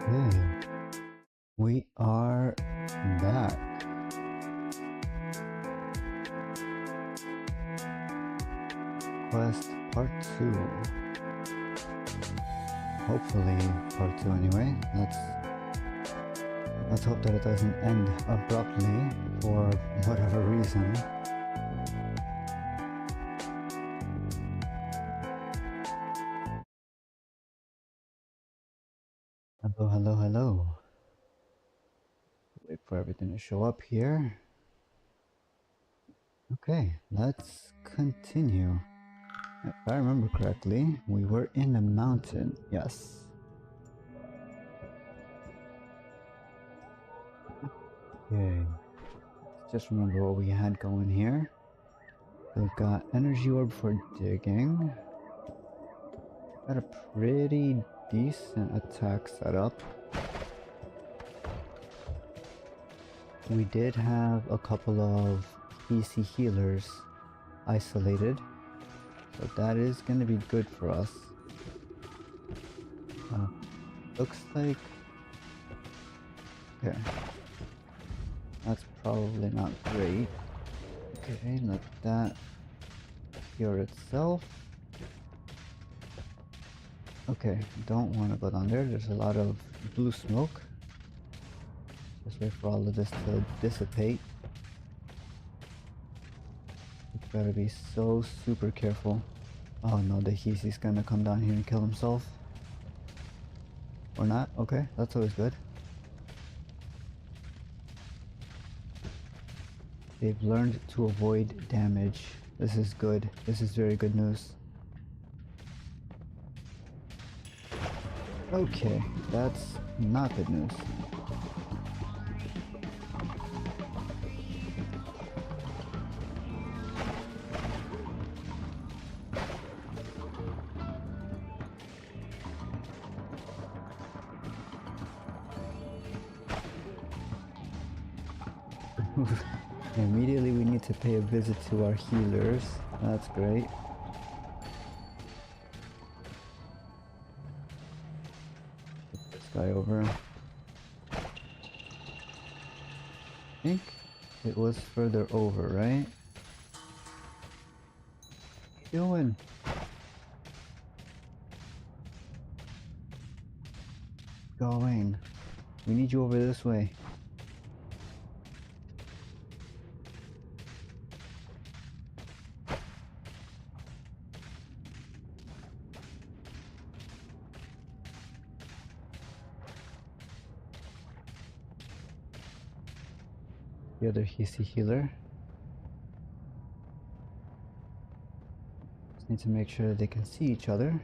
Okay, we are back. Quest part 2. Hopefully part 2 anyway. Let's hope that it doesn't end abruptly for whatever reason. Hello. Wait for everything to show up here. Okay, let's continue. If I remember correctly, we were in a mountain. Yes. Okay. Let's just remember what we had going here. We've got energy orb for digging. Got a pretty decent attack setup. We did have a couple of PC healers isolated, so that is going to be good for us. Looks like... okay. That's probably not great. Okay, let that cure itself. Okay, don't want to go down there. There's a lot of blue smoke. Just wait for all of this to dissipate. We've got to be so super careful. Oh no, he's gonna come down here and kill himself. Or not? Okay, that's always good. They've learned to avoid damage. This is good. This is very good news. Okay, that's not good news. Immediately we need to pay a visit to our healers. That's great. Get this guy over. I think it was further over, right? What are you doing? Going. We need you over this way. The other PC healer. Just need to make sure that they can see each other.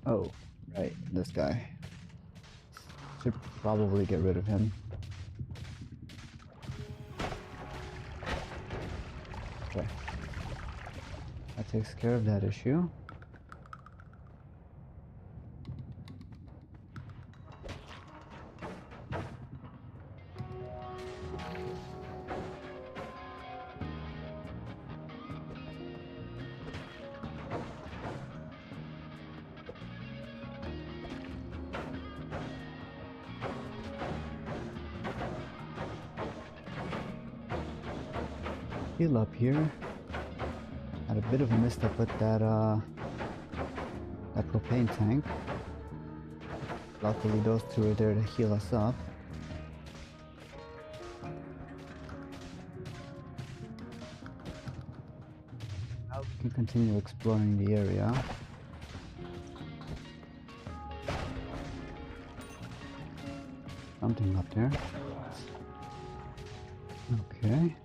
Oh, right, this guy. Should probably get rid of him. Okay. That takes care of that issue. Heal up here. Had a bit of a misstep with that propane tank. Luckily those two are there to heal us up. Now we can continue exploring the area. Something up there. Okay.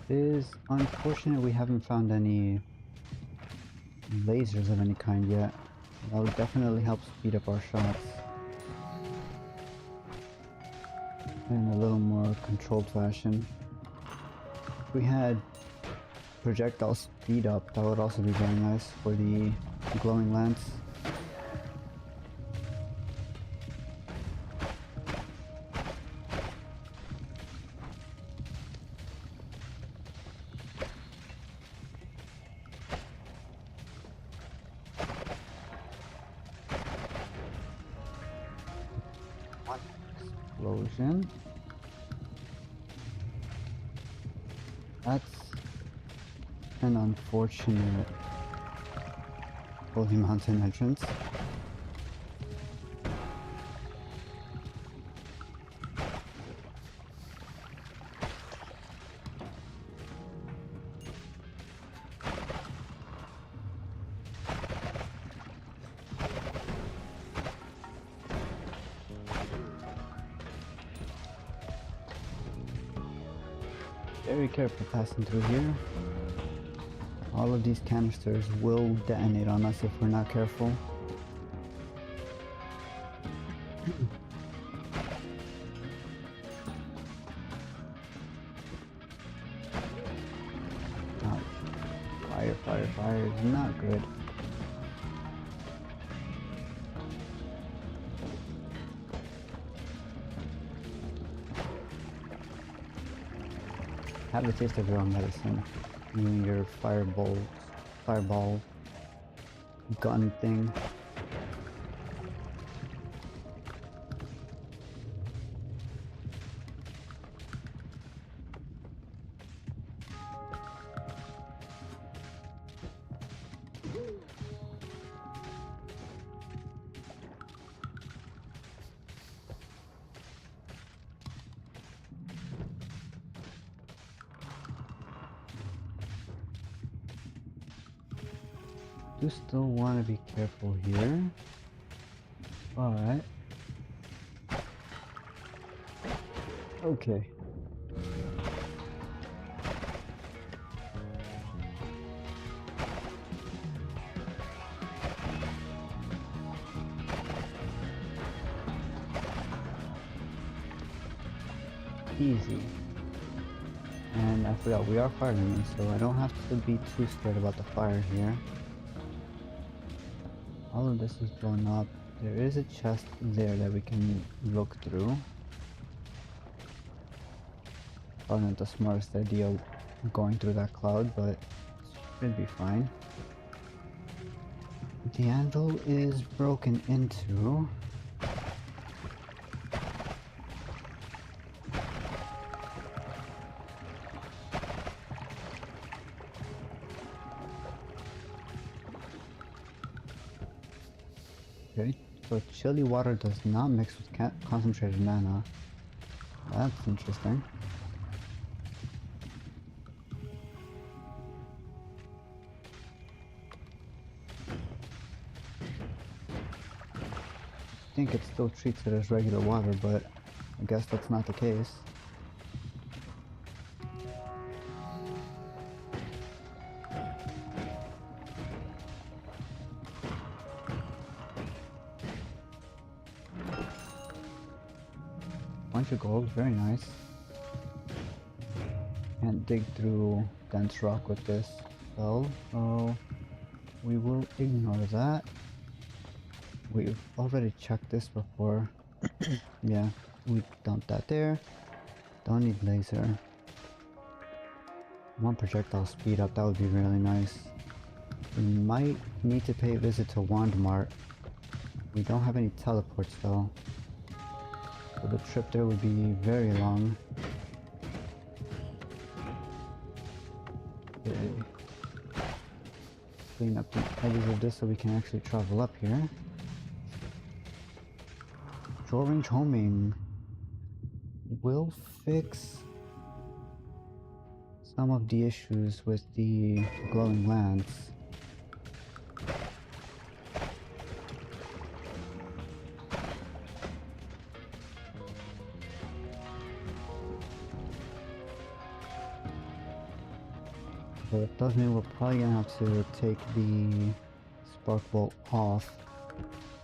It is unfortunate we haven't found any lasers of any kind yet. That would definitely help speed up our shots. In a little more controlled fashion. If we had projectile speed up, that would also be very nice for the glowing lance. explosion. That's an unfortunate holy mountain entrance. Very careful passing through here. All of these canisters will detonate on us if we're not careful. Ouch. Fire, fire, fire is not good. Have a taste of your own medicine. Using your fireball gun thing. Do still want to be careful here, but okay. Easy. And I forgot we are firemen, so I don't have to be too scared about the fire here. All of this is blown up. There is a chest there that we can look through. Probably not the smartest idea going through that cloud, but it should be fine. The anvil is broken into. Okay, so chilly water does not mix with concentrated mana. That's interesting. I think it still treats it as regular water, but I guess that's not the case. Bunch of gold, very nice. Can't dig through dense rock with this spell, so we will ignore that. We've already checked this before. Yeah, we dumped that there. Don't need laser. One projectile speed up, that would be really nice. We might need to pay a visit to Wand Mart. We don't have any teleports though, so the trip there would be very long. Okay. Clean up the edges of this so we can actually travel up here. Short range homing will fix some of the issues with the glowing lance. But it does mean we're probably gonna have to take the spark bolt off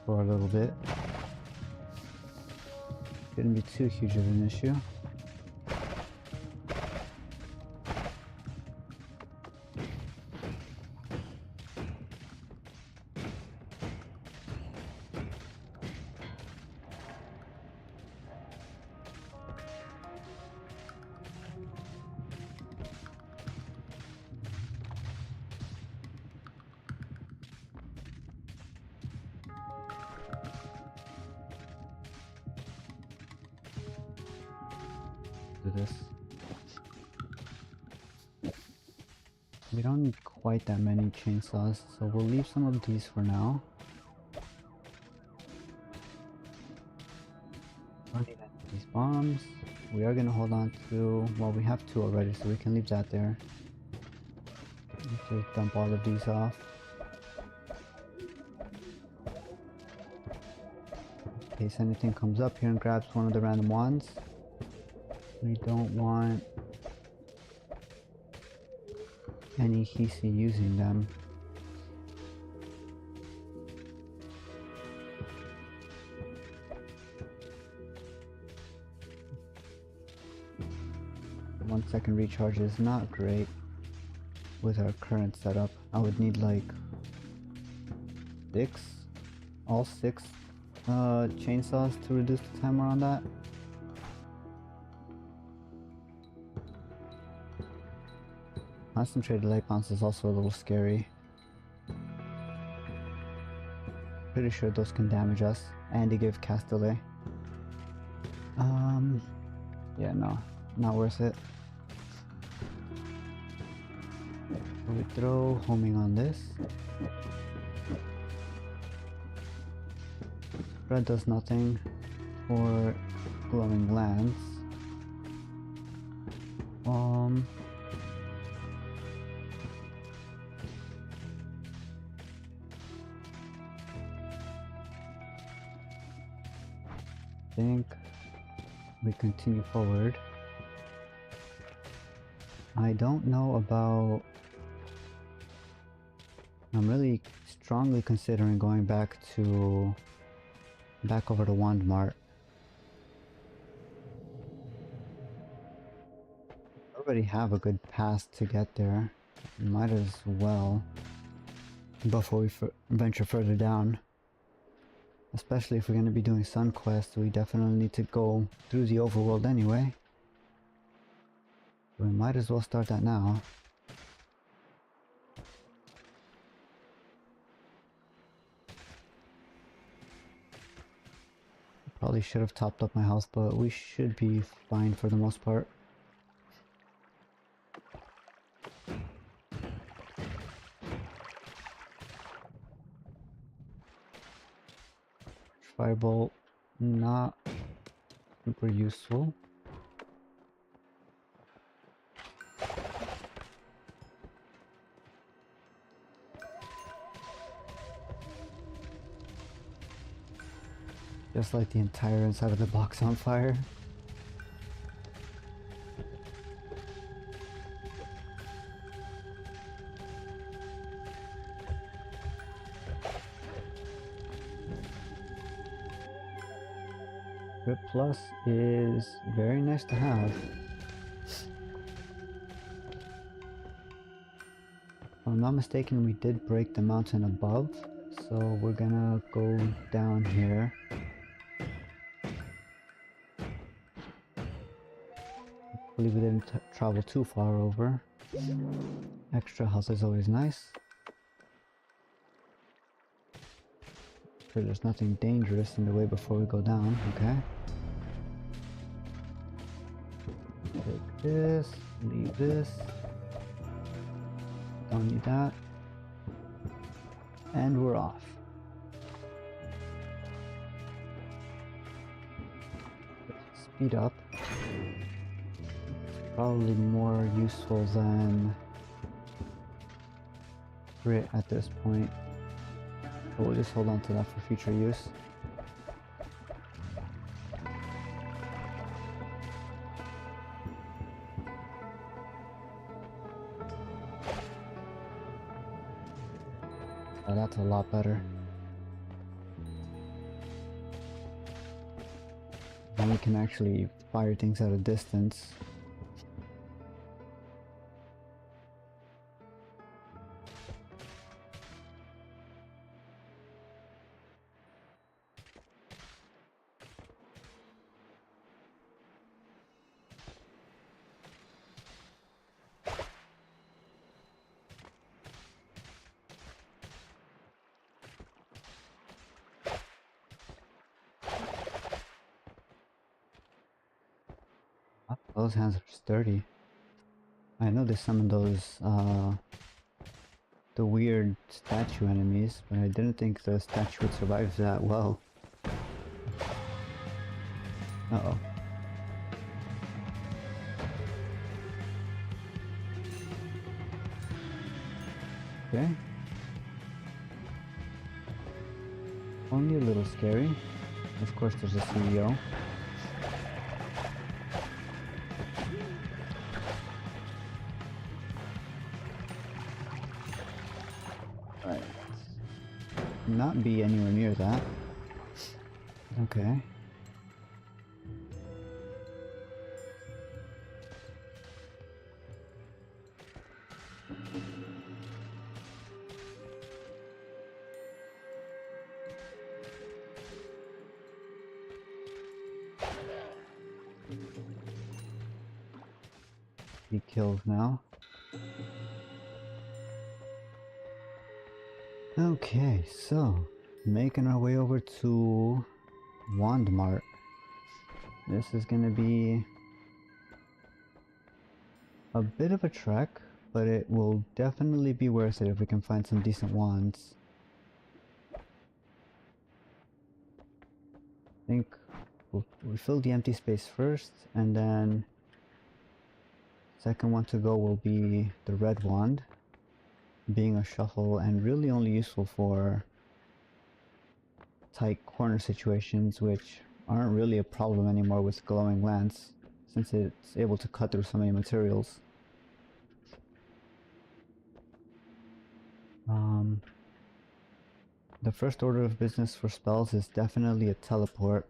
for a little bit. Shouldn't be too huge of an issue. do this. We don't need quite that many chainsaws, so we'll leave some of these for now. These bombs. We are gonna hold on to, well, we have 2 already, so we can leave that there. Just dump all of these off. In case anything comes up here and grabs one of the random ones. We don't want any Hisi using them. The 1-second recharge is not great with our current setup. I would need like all 6 chainsaws to reduce the timer on that. Concentrated light bounce is also a little scary. Pretty sure those can damage us, and they give cast delay. Yeah, no, not worth it. So we throw homing on this. Spread does nothing for glowing lands. I think we continue forward. I don't know about... I'm really strongly considering going back over to Wandmart. I already have a good path to get there. Might as well before we venture further down. Especially if we're going to be doing Sun Quest, we definitely need to go through the overworld anyway. We might as well start that now. Probably should have topped up my health, but we should be fine for the most part. Firebolt, not super useful. Just like the entire inside of the box on fire. Grip Plus is very nice to have. If I'm not mistaken, we did break the mountain above, so we're gonna go down here. Hopefully we didn't travel too far over. Extra health is always nice. Sure, there's nothing dangerous in the way before we go down, okay? Take this, leave this. Don't need that. And we're off. Speed up. It's probably more useful than grit at this point. But we'll just hold on to that for future use. Oh, that's a lot better. Then we can actually fire things at a distance. Those hands are sturdy. I know they summon those, the weird statue enemies, but I didn't think the statue would survive that well. Uh-oh. Okay. Only a little scary. Of course, there's a CEO. Right. Not be anywhere near that. Okay. He kills now. Okay, so making our way over to Wand Mart. This is gonna be a bit of a trek, but it will definitely be worth it if we can find some decent wands. I think we'll fill the empty space first, and then second one to go will be the red wand, being a shuffle and really only useful for tight corner situations, which aren't really a problem anymore with glowing lance, since it's able to cut through so many materials. The first order of business for spells is definitely a teleport.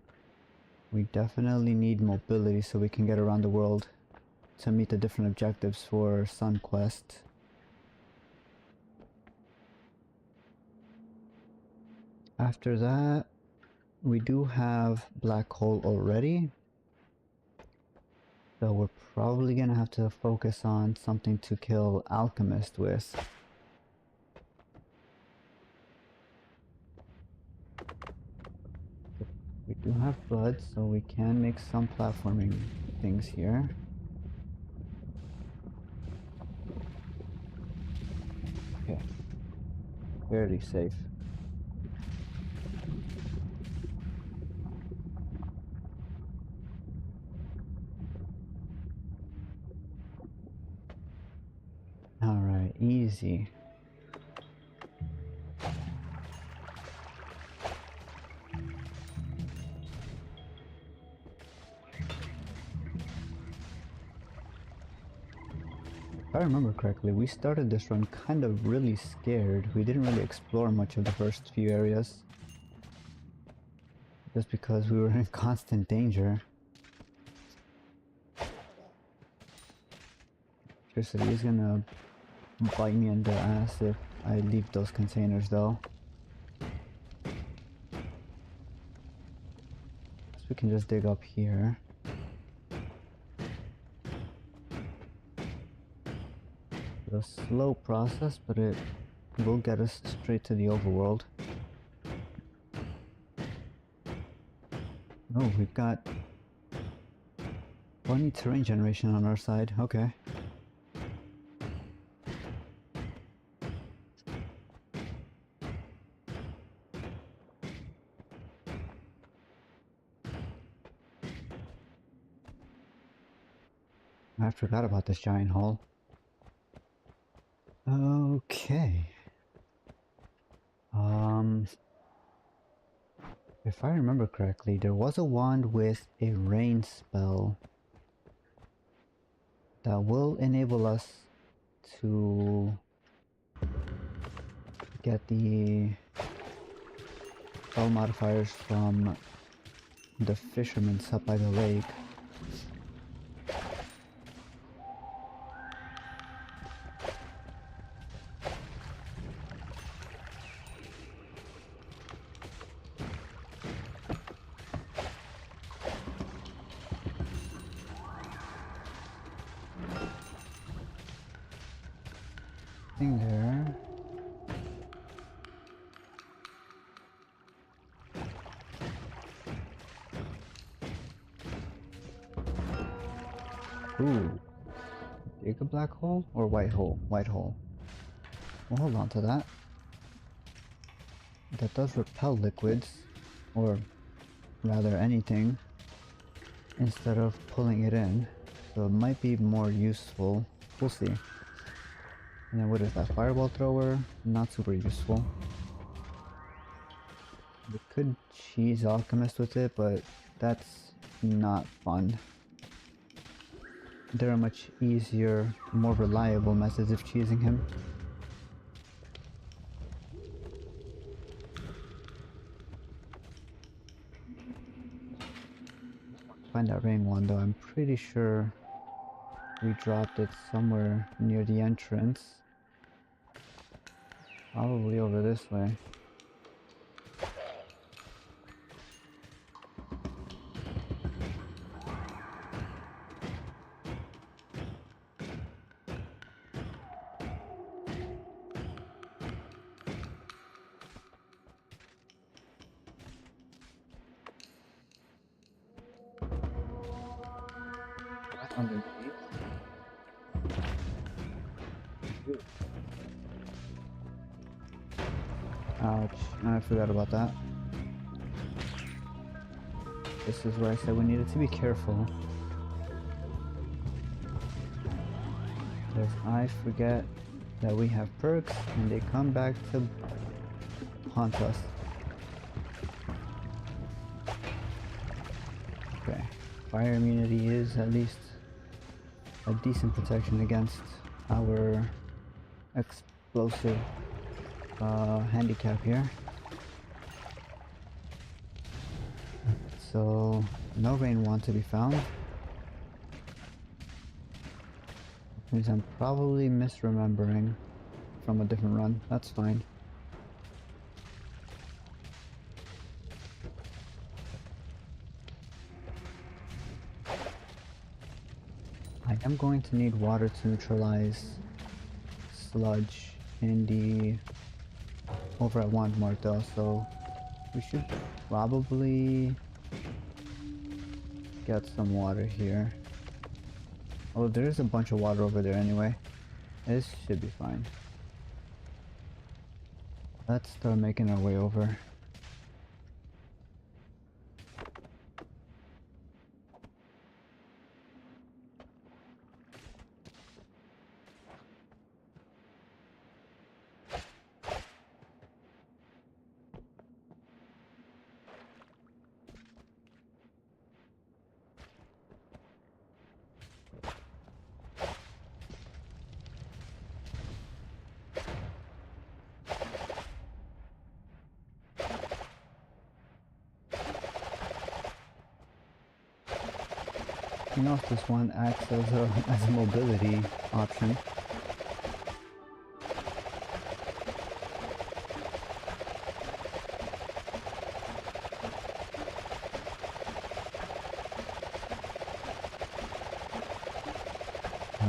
We definitely need mobility so we can get around the world to meet the different objectives for Sun Quest. After that, we do have Black Hole already, so we're probably gonna have to focus on something to kill Alchemist with. We do have blood, so we can make some platforming things here. Okay, fairly safe. Alright, easy. If I remember correctly, we started this run kind of really scared. We didn't really explore much of the first few areas, just because we were in constant danger. Electricity is gonna bite me in the ass if I leave those containers though. So we can just dig up here. A slow process, but it will get us straight to the overworld. Oh, we've got funny terrain generation on our side. Okay. I forgot about this giant hole. Okay. If I remember correctly, there was a wand with a rain spell that will enable us to get the spell modifiers from the fisherman's hut by the lake. There. Ooh. Dig a black hole or white hole? White hole. We'll hold on to that. That does repel liquids, or rather anything, instead of pulling it in. So it might be more useful. We'll see. And then what is that? Fireball thrower? Not super useful. We could cheese Alchemist with it, but that's not fun. There are much easier, more reliable methods of cheesing him. Find that rain one though. I'm pretty sure we dropped it somewhere near the entrance. Probably over this way. Underneath. Ouch, I forgot about that. This is where I said we needed to be careful. Because I forget that we have perks and they come back to haunt us. Okay, fire immunity is at least a decent protection against our explosive handicap here. So no rain wand to be found. Which means I'm probably misremembering from a different run. That's fine. I am going to need water to neutralize sludge in the over at wand mark though, so we should probably get some water here. Oh, there is a bunch of water over there anyway. This should be fine. Let's start making our way over. You know if this one acts as a mobility option.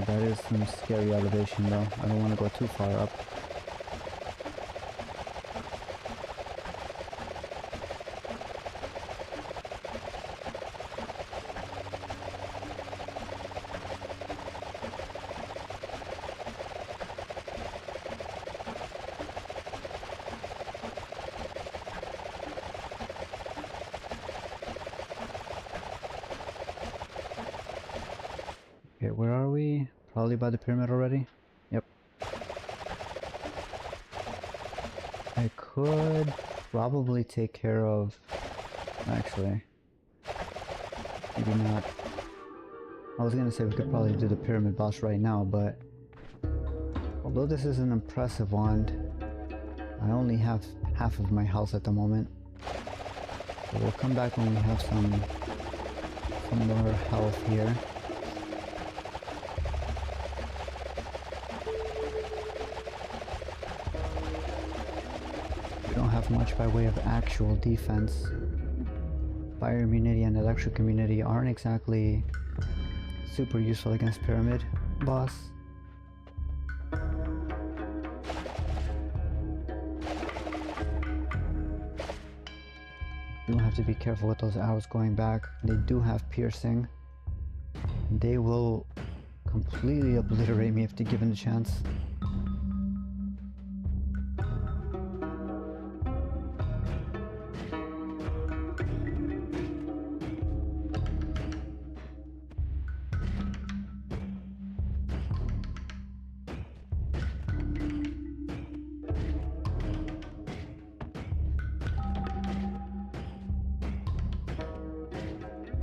That is some scary elevation though. I don't want to go too far up. Okay, where are we? Probably by the pyramid already? Yep. I could probably take care of... Actually, maybe not. I was gonna say we could probably do the pyramid boss right now, but although this is an impressive wand, I only have half of my health at the moment. So we'll come back when we have some more health here. We don't have much by way of actual defense. Fire immunity and electric immunity aren't exactly super useful against pyramid boss. You have to be careful with those arrows going back. They do have piercing. They will completely obliterate me if they're given a chance.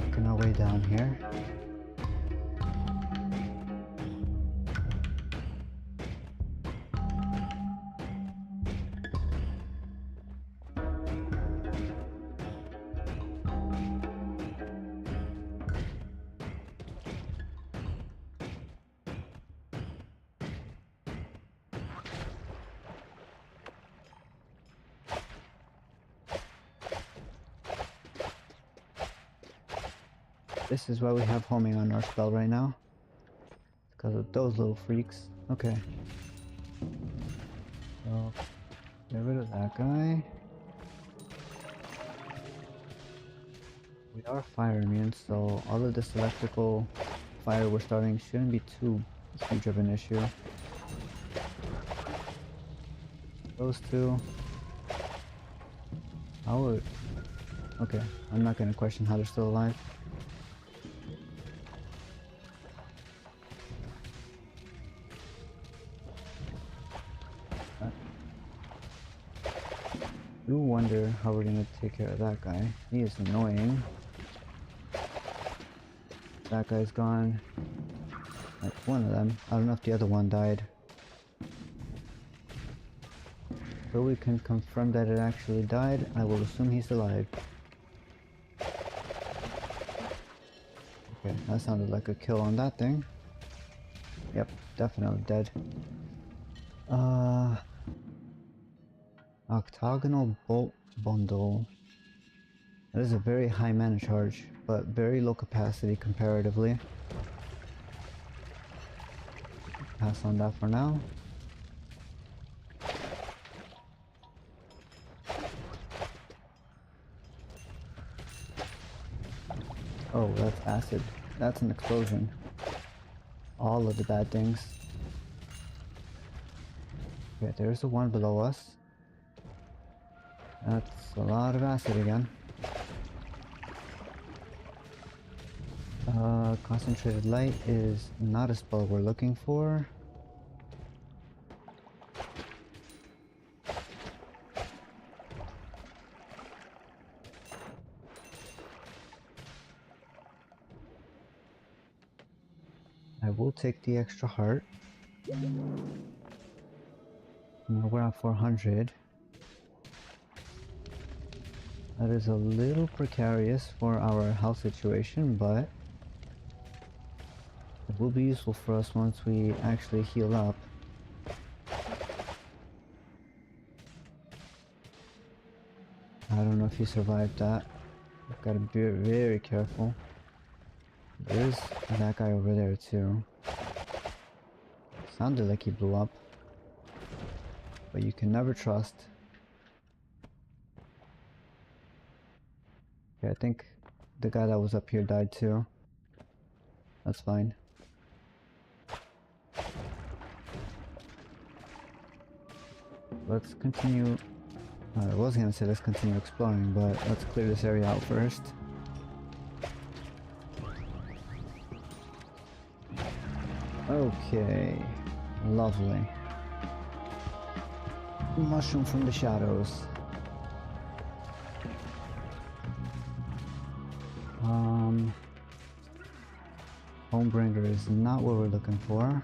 Making our way down here. This is why we have homing on our spell right now. Because of those little freaks. Okay. So, get rid of that guy. We are fire immune, so all of this electrical fire we're starting shouldn't be too huge of an issue. Those two. How would... Okay, I'm not gonna question how they're still alive. I do wonder how we're gonna take care of that guy. He is annoying. That guy's gone. Like one of them. I don't know if the other one died. So we can confirm that it actually died. I will assume he's alive. Okay, that sounded like a kill on that thing. Yep, definitely dead. Octagonal bolt bundle. That is a very high mana charge, but very low capacity comparatively. Pass on that for now. Oh, that's acid. That's an explosion. All of the bad things. Okay, there's the one below us. That's a lot of acid again. Concentrated light is not a spell we're looking for. I will take the extra heart. Now we're at 400. That is a little precarious for our health situation, but it will be useful for us once we actually heal up. I don't know if he survived that. I've got to be very careful. There is that guy over there too. Sounded like he blew up. But you can never trust. Okay, I think the guy that was up here died too. That's fine. Let's continue. I was gonna say let's continue exploring, but let's clear this area out first. Okay, lovely. Mushroom from the shadows. Homebringer is not what we're looking for.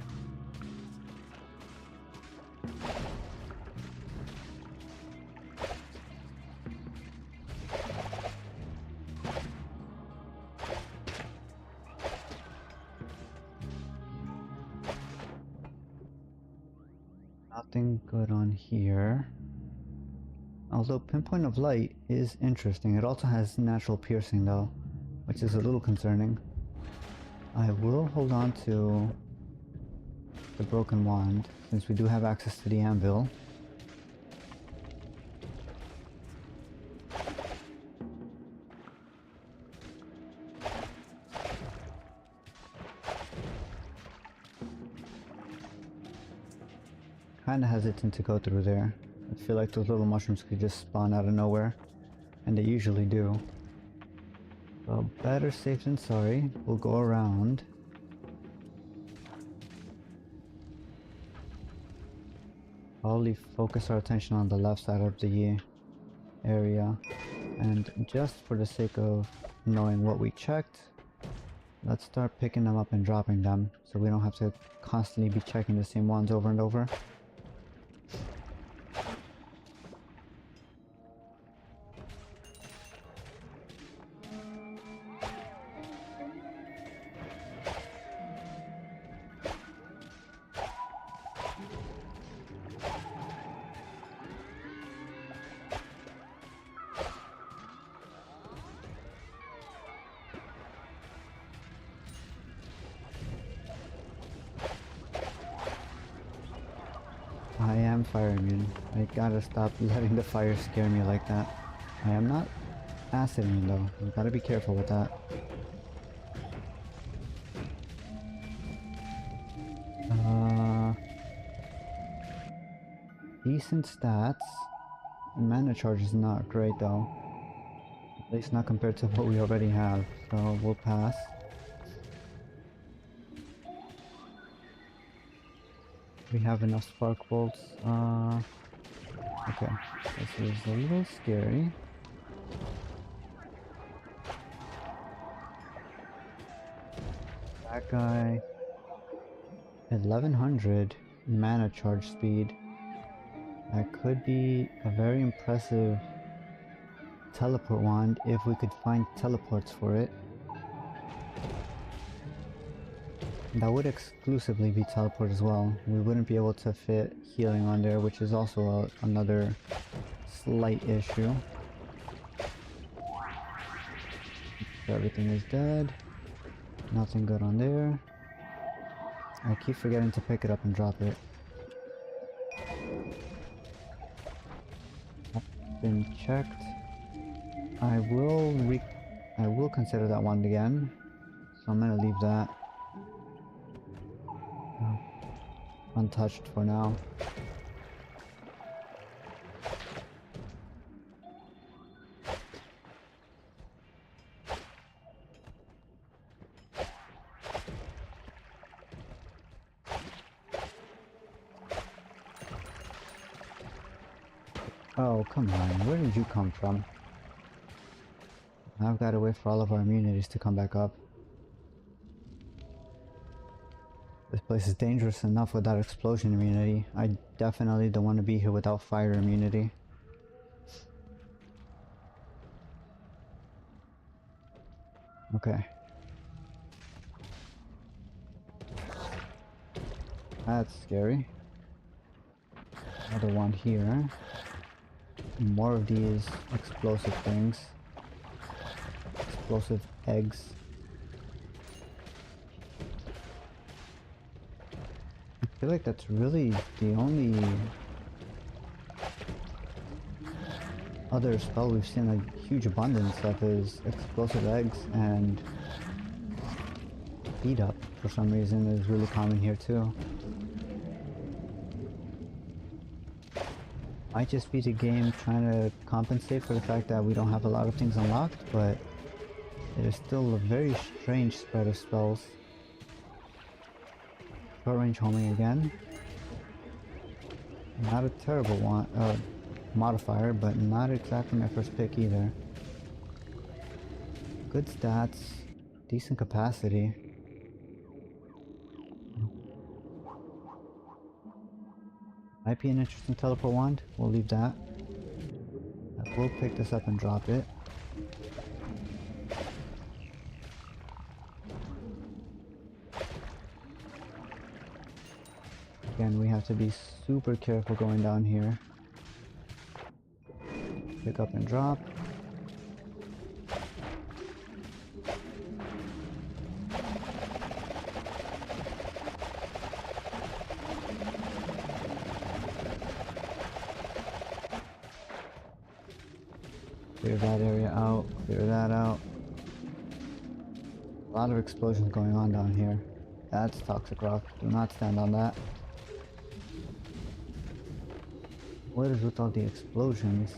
Nothing good on here. Although Pinpoint of Light is interesting. It also has natural piercing though, which is a little concerning. I will hold on to the Broken Wand since we do have access to the anvil. kinda hesitant to go through there. I feel like those little mushrooms could just spawn out of nowhere. And they usually do. So better safe than sorry. We'll go around. Probably focus our attention on the left side of the area. And just for the sake of knowing what we checked, let's start picking them up and dropping them, so we don't have to constantly be checking the same ones over and over. I am fire immune. I gotta stop letting the fire scare me like that. I am not acid immune though. You gotta be careful with that. Decent stats. Mana charge is not great though. At least not compared to what we already have. So we'll pass. We have enough spark bolts. Okay, this is a little scary. That guy, 1100 mana charge speed. That could be a very impressive teleport wand if we could find teleports for it. That would exclusively be teleport as well. We wouldn't be able to fit healing on there, which is also another slight issue. Everything is dead. Nothing good on there. I keep forgetting to pick it up and drop it. Been checked. I will consider that one again. So I'm gonna leave that untouched for now. Oh, come on. Where did you come from? I've got to wait for all of our immunities to come back up. This place is dangerous enough without explosion immunity. I definitely don't want to be here without fire immunity. Okay. That's scary. Another one here. More of these explosive things. Explosive eggs. I feel like that's really the only other spell we've seen a huge abundance of is explosive eggs, and beat up for some reason is really common here too. Might just be the game trying to compensate for the fact that we don't have a lot of things unlocked, but it is still a very strange spread of spells. Short range homing again. Not a terrible one, modifier, but not exactly my first pick either. Good stats, decent capacity. Might be an interesting teleport wand. We'll leave that. We'll pick this up and drop it. Again, we have to be super careful going down here. Pick up and drop. Clear that area out, clear that out. A lot of explosions going on down here. That's toxic rock. Do not stand on that. What is with all the explosions?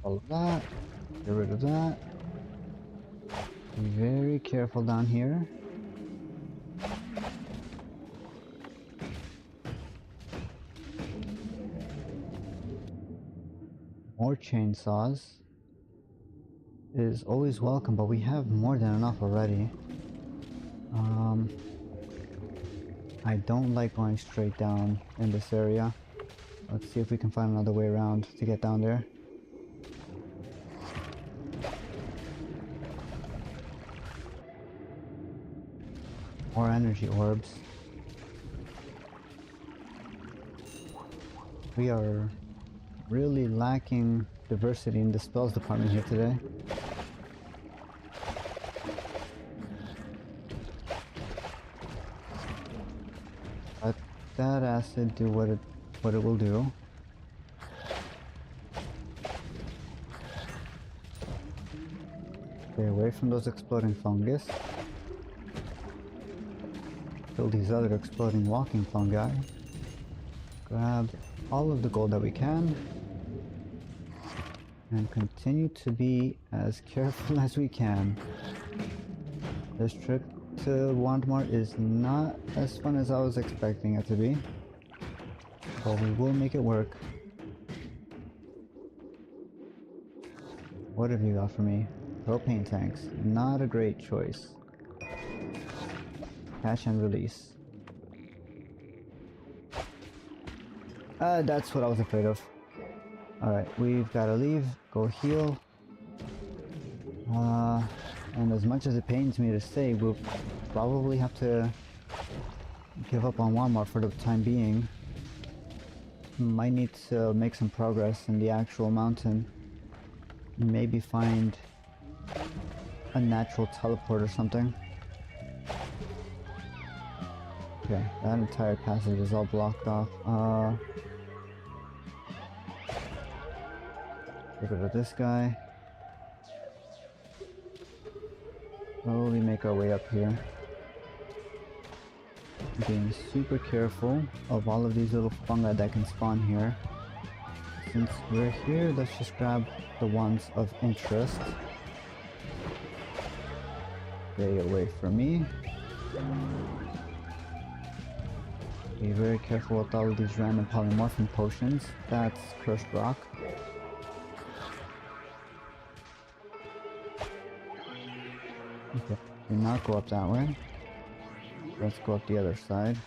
All of that. Get rid of that. Be very careful down here. More chainsaws is always welcome, but we have more than enough already. I don't like going straight down in this area. Let's see if we can find another way around to get down there. More energy orbs. We are really lacking diversity in the spells department here today. Let that acid do what it will do. Stay away from those exploding fungus. Kill these other exploding walking fungi. Grab all of the gold that we can. And continue to be as careful as we can. This trip to Wandmar is not as fun as I was expecting it to be. But we will make it work. What have you got for me? Propane tanks. Not a great choice. Catch and release. That's what I was afraid of. Alright, we've got to leave, go heal. And as much as it pains me to say, we'll probably have to give up on Walmart for the time being. Might need to make some progress in the actual mountain. Maybe find a natural teleport or something. Okay, that entire passage is all blocked off. Get rid of this guy. Slowly make our way up here. Being super careful of all of these little fungi that can spawn here. Since we're here, let's just grab the ones of interest. Stay away from me. Be very careful with all of these random polymorphin potions. That's cursed rock. Okay, do not go up that way. Let's go up the other side.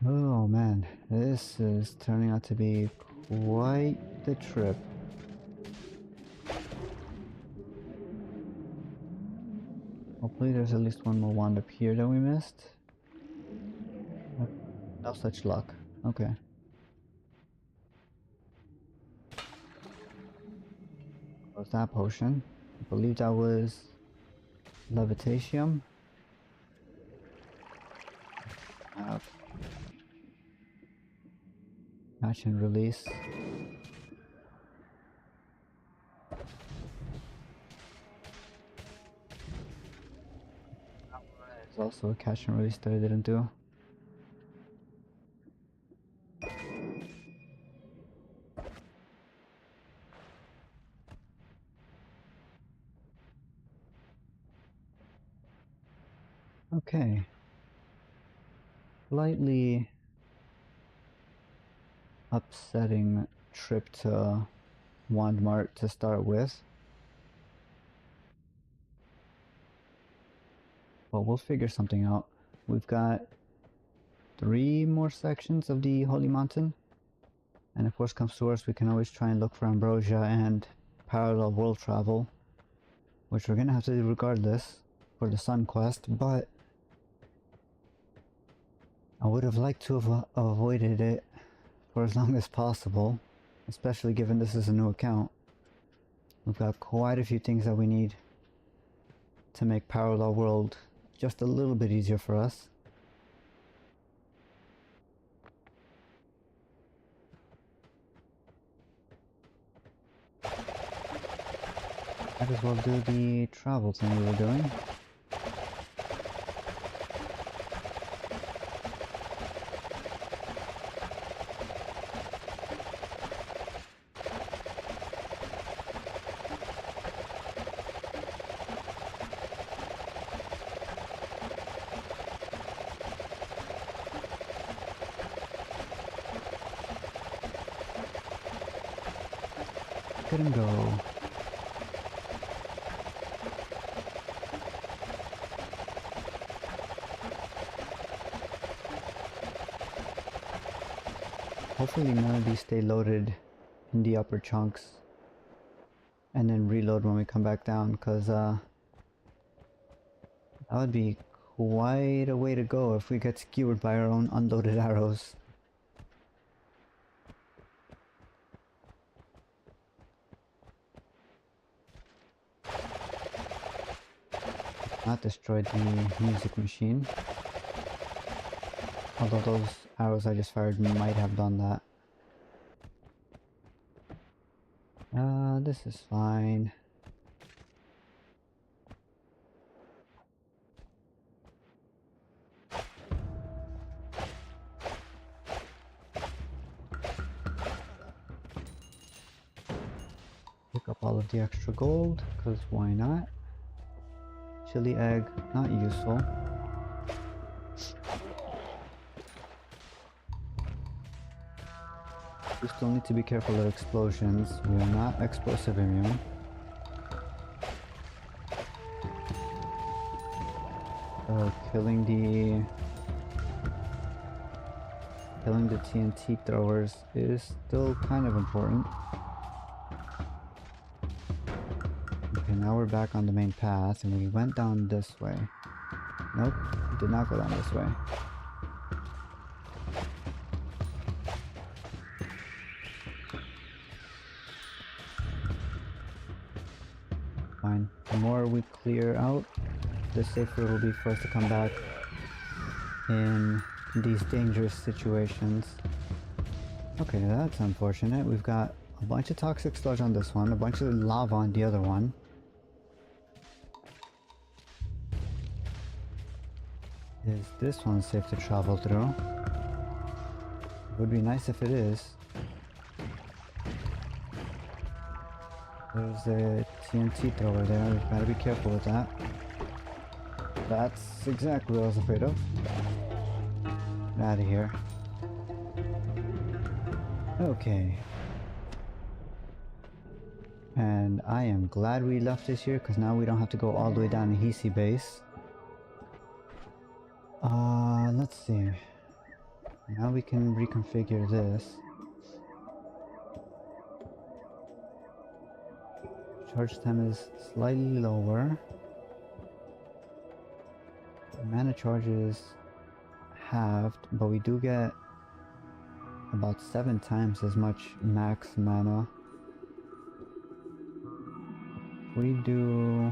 Oh man, this is turning out to be quite the trip. Hopefully there's at least one more wand up here that we missed. No such luck. Okay. What's that potion? I believe that was levitation. Catch and release. There's also a catch and release that I didn't do. Okay. Slightly upsetting trip to Wandmart to start with. But we'll figure something out. We've got 3 more sections of the Holy Mountain. And if worse comes to worse, we can always try and look for Ambrosia and parallel world travel. Which we're gonna have to do regardless for the Sun quest, but I would have liked to have avoided it for as long as possible, especially given this is a new account. We've got quite a few things that we need to make Parallel World just a little bit easier for us. Might as well do the travel thing we were doing. Look at him go. Hopefully none of these stay loaded in the upper chunks and then reload when we come back down, because that would be quite a way to go if we get skewered by our own unloaded arrows. Not destroyed the music machine. Although those arrows I just fired might have done that. This is fine. Pick up all of the extra gold, because why not? Chili egg, not useful. We still need to be careful of explosions. We are not explosive immune. Killing the TNT throwers is still kind of important. Okay, now we're back on the main path, and we went down this way. Nope, we did not go down this way. Fine. The more we clear out, the safer it will be for us to come back in these dangerous situations. Okay, that's unfortunate. We've got a bunch of toxic sludge on this one, a bunch of lava on the other one. Is this one safe to travel through? It would be nice if it is. There's a TNT thrower there, we've got to be careful with that. That's exactly what I was afraid of. Get out of here. Okay. And I am glad we left this here, because now we don't have to go all the way down to Hisi base. Let's see. Now we can reconfigure this. Charge time is slightly lower. Mana charge is halved, but we do get about 7 times as much max mana. We do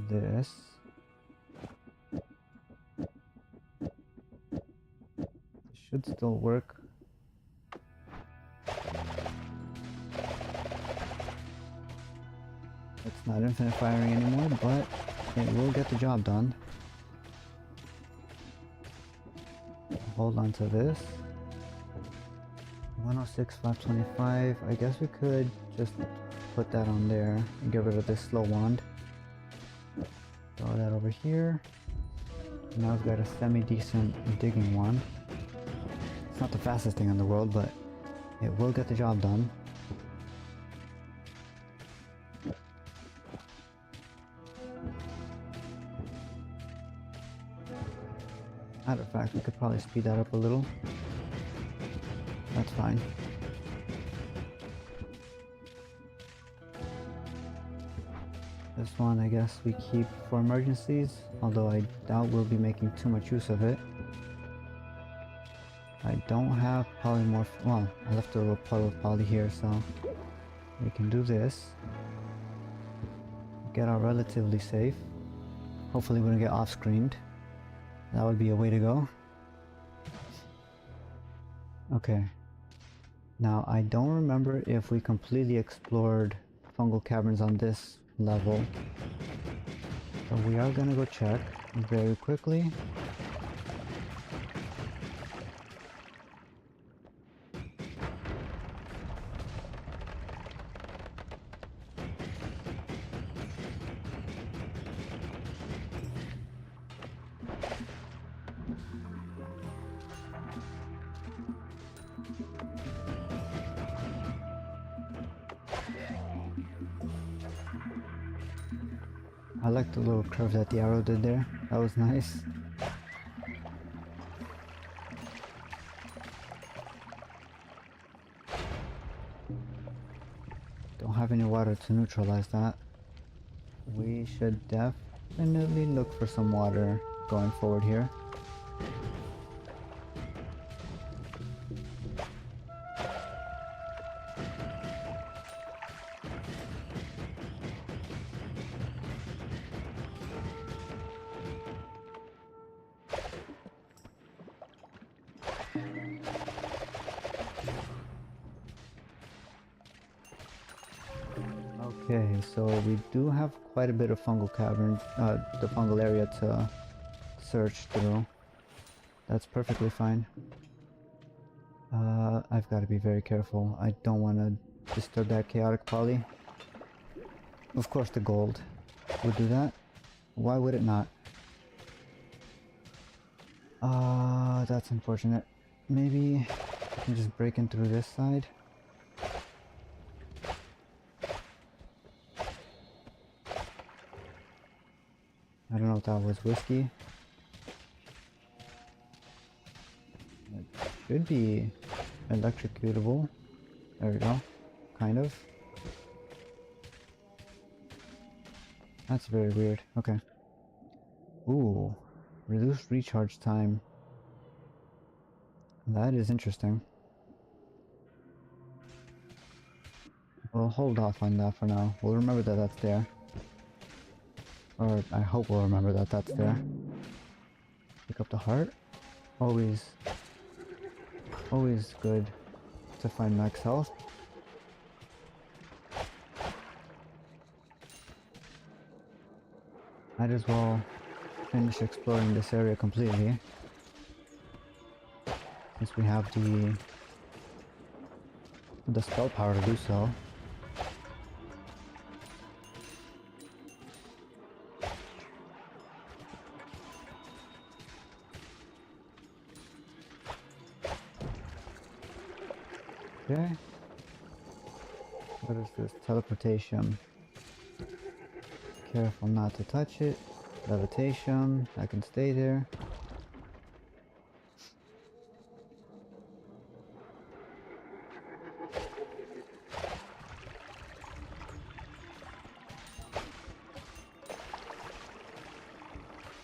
this. It should still work. It's not infinite firing anymore, but it will get the job done. Hold on to this. 106, 525. I guess we could just put that on there and get rid of this slow wand. Throw that over here. Now we've got a semi-decent digging wand. It's not the fastest thing in the world, but it will get the job done. Matter of fact, we could probably speed that up a little. That's fine. This one I guess we keep for emergencies, although I doubt we'll be making too much use of it. I don't have polymorph. Well, I left a little puddle of poly here, so we can do this. Get out relatively safe. Hopefully we don't get off-screened. That would be a way to go. Okay. Now I don't remember if we completely explored fungal caverns on this level. So we are gonna go check very quickly. I like the little curve that the arrow did there. That was nice. Don't have any water to neutralize that. We should definitely look for some water going forward here. Okay, so we do have quite a bit of fungal cavern, the fungal area to search through. That's perfectly fine. I've got to be very careful. I don't want to disturb that chaotic poly. Of course the gold would do that. Why would it not? That's unfortunate. Maybe I can just break in through this side. I don't know if that was whiskey. It should be electrocutable. There we go. Kind of. That's very weird. Okay. Ooh. Reduced recharge time. That is interesting. We'll hold off on that for now. We'll remember that that's there. Or I hope we'll remember that that's there. Pick up the heart. Always good to find max health. Might as well finish exploring this area completely, since we have the spell power to do so. Okay. What is this? Teleportation. Careful not to touch it. Levitation. I can stay there.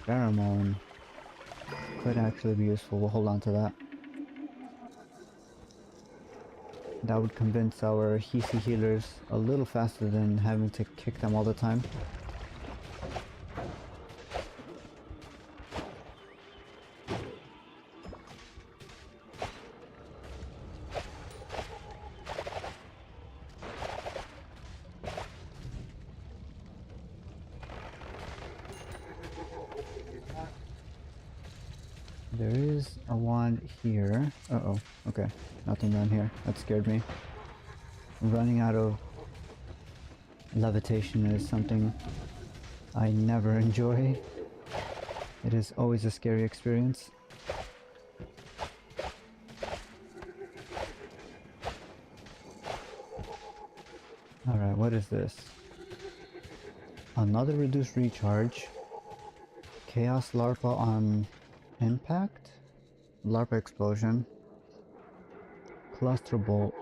Pheromone could actually be useful. We'll hold on to that. That would convince our Hisi healers a little faster than having to kick them all the time. There is a wand here. Uh-oh. Okay. Nothing down here. That scared me. Running out of levitation is something I never enjoy. It is always a scary experience. Alright, what is this? Another reduced recharge. Chaos Larva on impact? Larva explosion. Cluster bolt.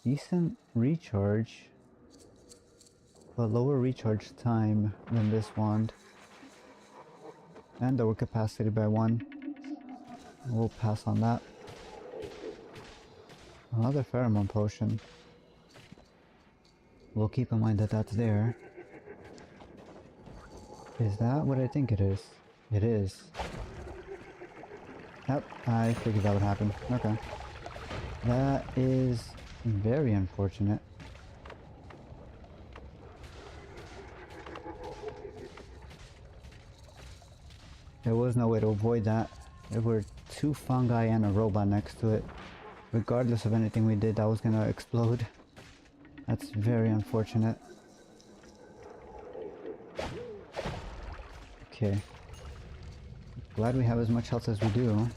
Decent recharge. but lower recharge time than this wand. And lower capacity by 1. We'll pass on that. Another pheromone potion. We'll keep in mind that that's there. Is that what I think it is? It is. Yep, I figured that would happen. Okay. That is very unfortunate. There was no way to avoid that. There were 2 fungi and a robot next to it. Regardless of anything we did, that was gonna explode. That's very unfortunate. Okay. Glad we have as much health as we do.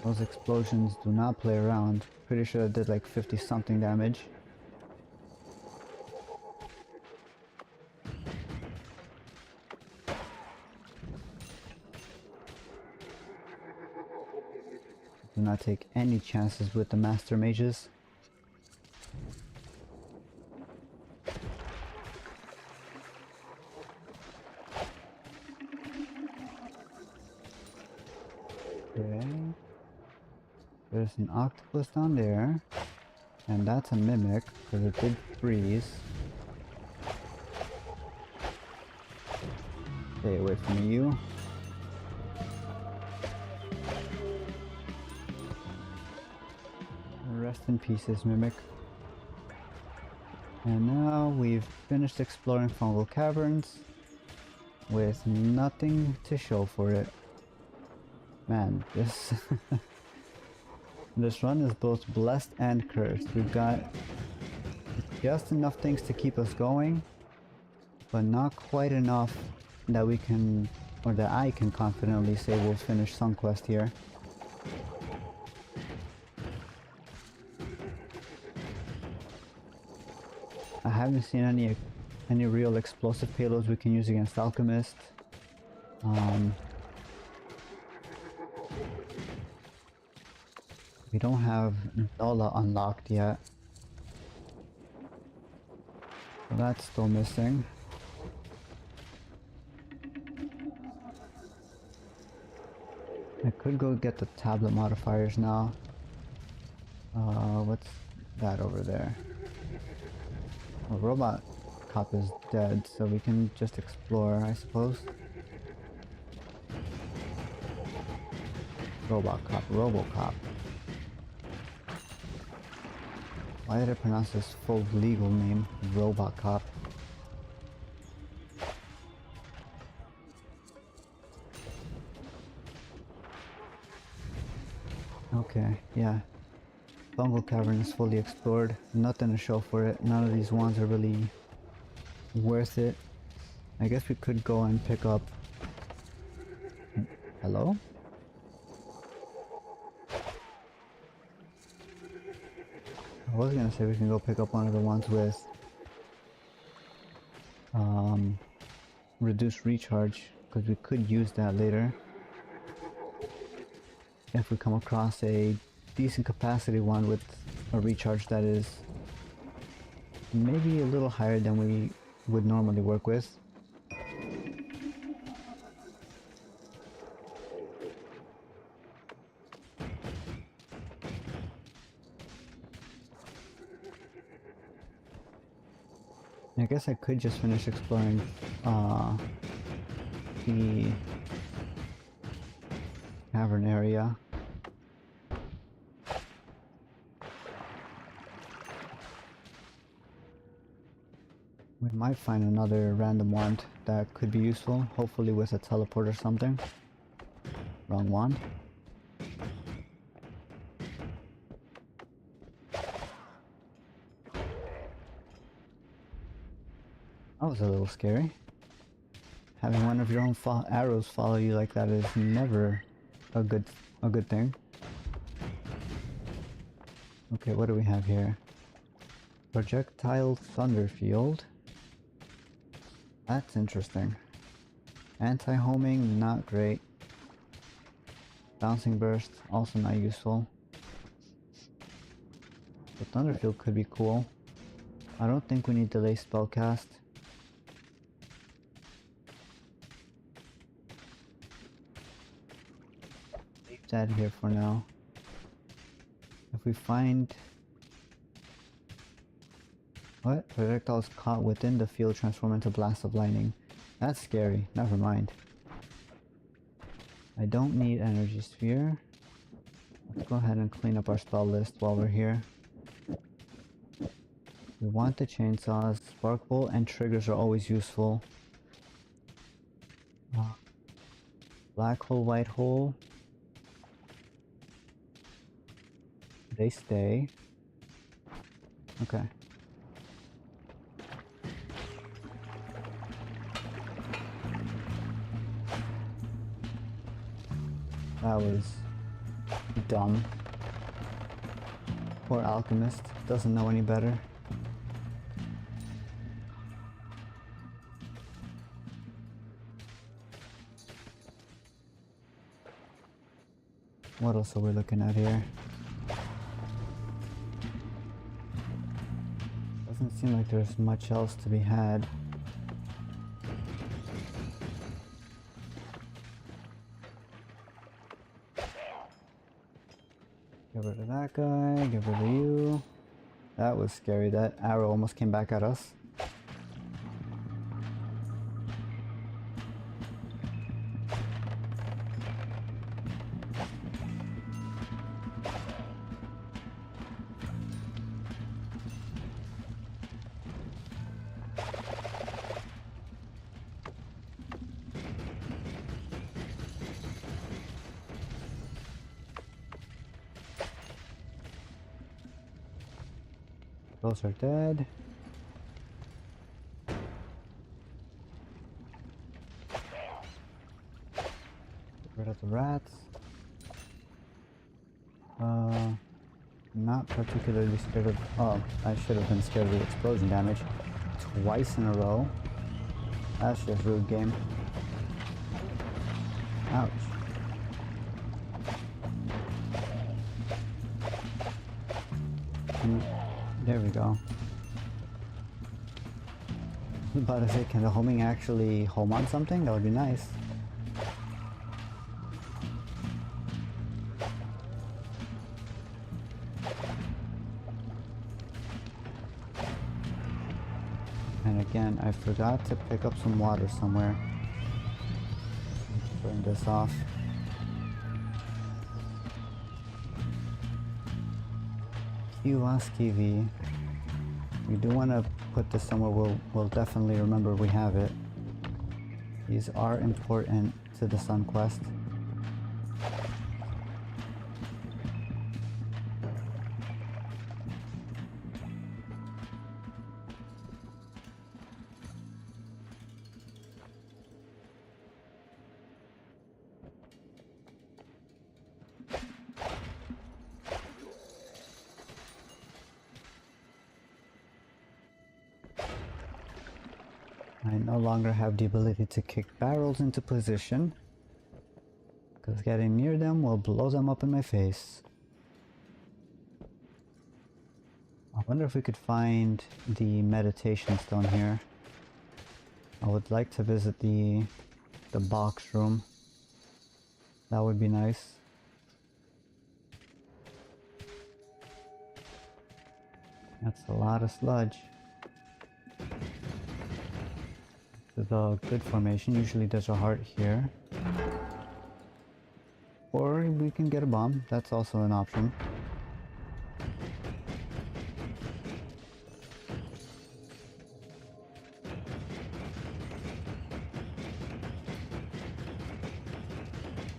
Those explosions do not play around. Pretty sure it did like 50 something damage. Do not take any chances with the master mages. Okay. There's an octopus down there. And that's a mimic, because it did freeze. Stay away from you. Rest in pieces, mimic. And now we've finished exploring fungal caverns with nothing to show for it. Man, this this run is both blessed and cursed. We've got just enough things to keep us going, but not quite enough that we can, or that I can confidently say we'll finish Sunquest here. I haven't seen any real explosive payloads we can use against Alchemist. We don't have Noita unlocked yet. So that's still missing. I could go get the tablet modifiers now. What's that over there? Well, Robot Cop is dead, so we can just explore, I suppose. Robot Cop, Robocop. Why did I pronounce his full legal name Robot Cop? Okay, yeah. Fungal Cavern is fully explored. Nothing to show for it. None of these wands are really worth it. I guess we could go and pick up... Hello? I was gonna say we can go pick up one of the ones with reduced recharge, because we could use that later if we come across a decent capacity one with a recharge that is maybe a little higher than we would normally work with. I guess I could just finish exploring the cavern area. We might find another random wand that could be useful, hopefully with a teleport or something. Wrong wand. That was a little scary. Having one of your own arrows follow you like that is never a good thing. Okay, what do we have here? Projectile Thunder Field. That's interesting. Anti-homing, not great. Bouncing Burst, also not useful. The Thunder Field could be cool. I don't think we need delay spellcast. Leave that here for now. If we find... What? Projectiles caught within the field transform into blasts of lightning. That's scary. Never mind. I don't need energy sphere. Let's go ahead and clean up our spell list while we're here. We want the chainsaws. Spark bolt and triggers are always useful. Black hole, white hole. They stay. Okay. That was dumb. Poor alchemist. Doesn't know any better. What else are we looking at here? Doesn't seem like there's much else to be had. Get rid of that guy, get rid of you. That was scary, that arrow almost came back at us. Those are dead. Get rid of the rats. Not particularly scared of... Oh, I should have been scared of the explosion damage. Twice in a row. That's just rude game. Ouch. There we go. I was about to say, can the homing actually home on something? That would be nice. And again, I forgot to pick up some water somewhere. Burn this off. Kiwi. We do want to put this somewhere we'll definitely remember we have it. These are important to the Sun Quest. I no longer have the ability to kick barrels into position, because getting near them will blow them up in my face. I wonder if we could find the meditation stone here. I would like to visit the box room. That would be nice. That's a lot of sludge. The good formation, usually there's a heart here. Or we can get a bomb, that's also an option.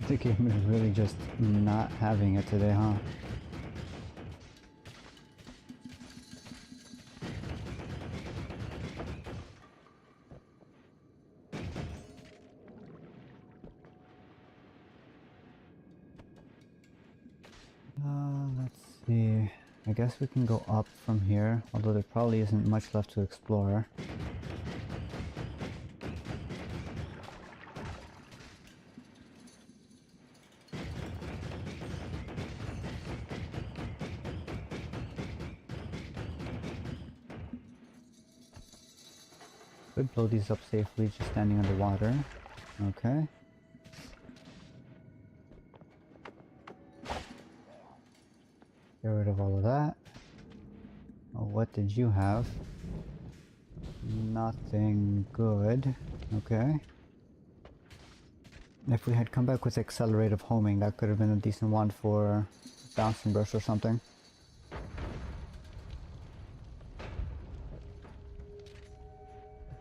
The game is really just not having it today, huh? Let's see. I guess we can go up from here, although there probably isn't much left to explore. Could blow these up safely just standing underwater. Okay. Get rid of all of that. Oh, what did you have? Nothing good. Okay. If we had come back with accelerative homing, that could have been a decent one for bouncing burst or something.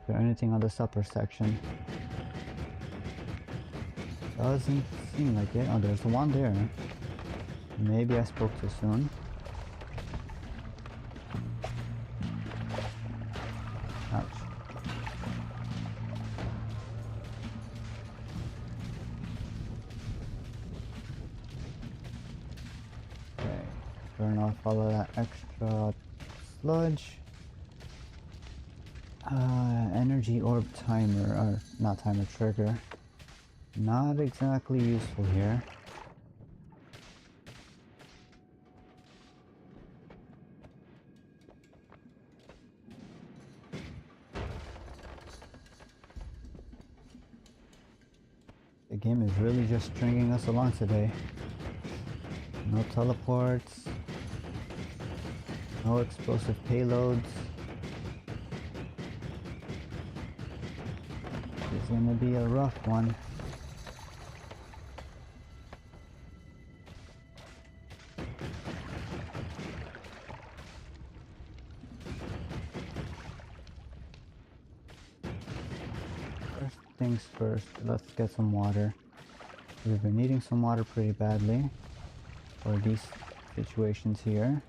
Is there anything on this upper section? Doesn't seem like it. Oh, there's the one there. Maybe I spoke too soon. Ouch. Okay, burn off all of that extra sludge. Energy orb timer, or not timer, trigger. Not exactly useful here. The game is really just stringing us along today. No teleports. No explosive payloads. It's gonna be a rough one. First things first, let's get some water. We've been needing some water pretty badly for these situations here.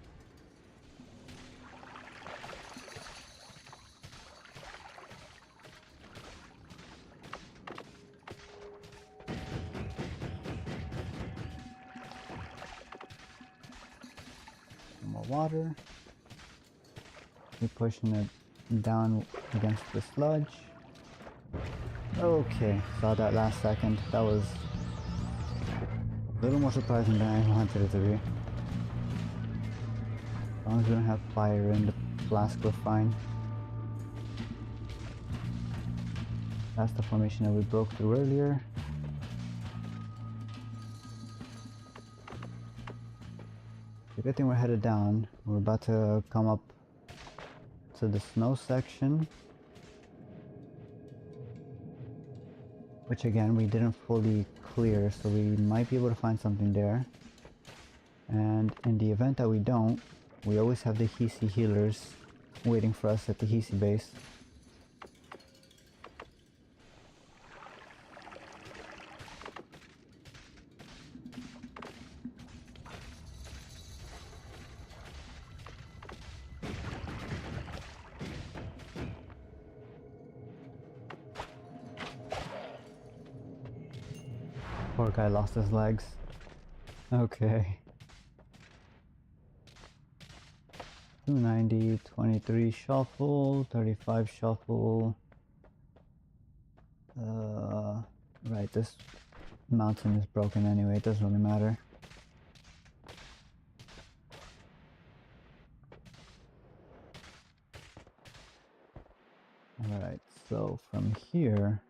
More water. Keep pushing it down against the sludge. Okay, saw that last second. That was a little more surprising than I wanted it to be. As long as we don't have fire in the flask, we're fine. That's the formation that we broke through earlier. The good thing we're headed down. We're about to come up to the snow section, which again we didn't fully clear, so we might be able to find something there. And in the event that we don't, we always have the Hisi healers waiting for us at the Hisi base. Poor guy lost his legs. Okay. 290, 23 shuffle, 35 shuffle. Right, this mountain is broken anyway, it doesn't really matter. Alright, so from here,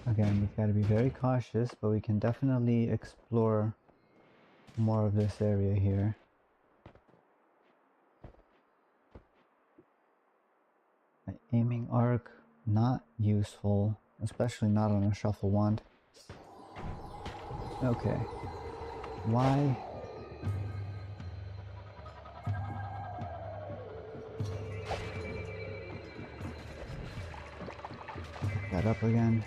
again, we've got to be very cautious, but we can definitely explore more of this area here. An aiming arc, not useful, especially not on a shuffle wand. Okay, why? Pick that up again.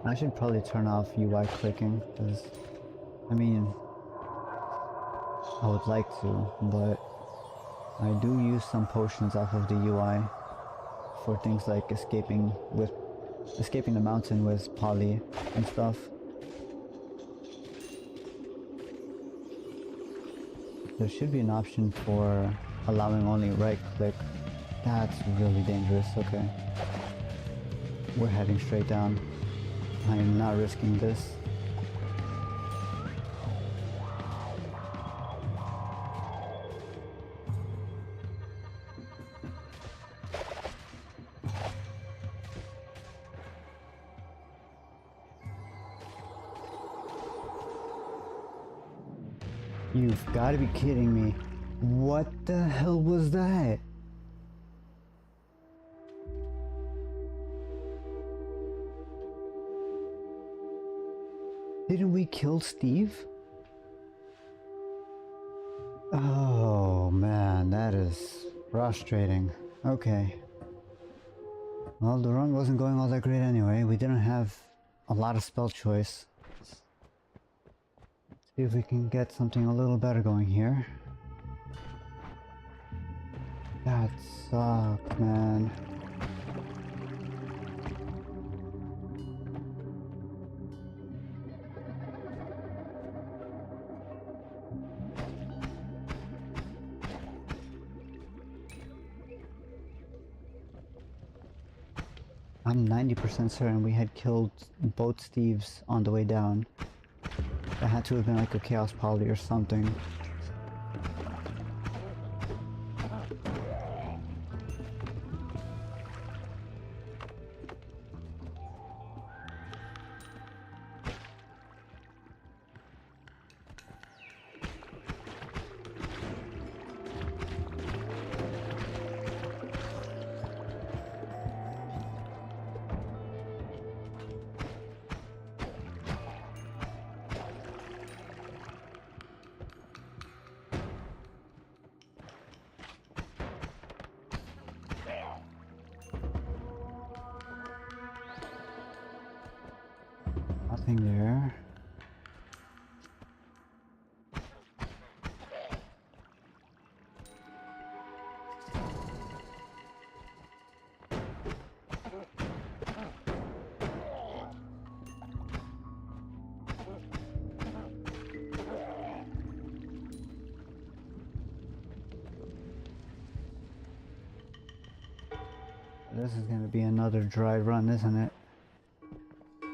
I should probably turn off UI clicking, because, I mean, I would like to, but I do use some potions off of the UI for things like escaping the mountain with poly and stuff. There should be an option for allowing only right click. That's really dangerous. Okay. We're heading straight down. I am not risking this. You've got to be kidding me. What the hell was that? Didn't we kill Steve? Oh man, that is frustrating. Okay. Well, the run wasn't going all that great anyway. We didn't have a lot of spell choice. See if we can get something a little better going here. That sucked, man. I'm 90% certain we had killed both Steves on the way down. That had to have been like a chaos poly or something. Nothing there. This is going to be another dry run, isn't it?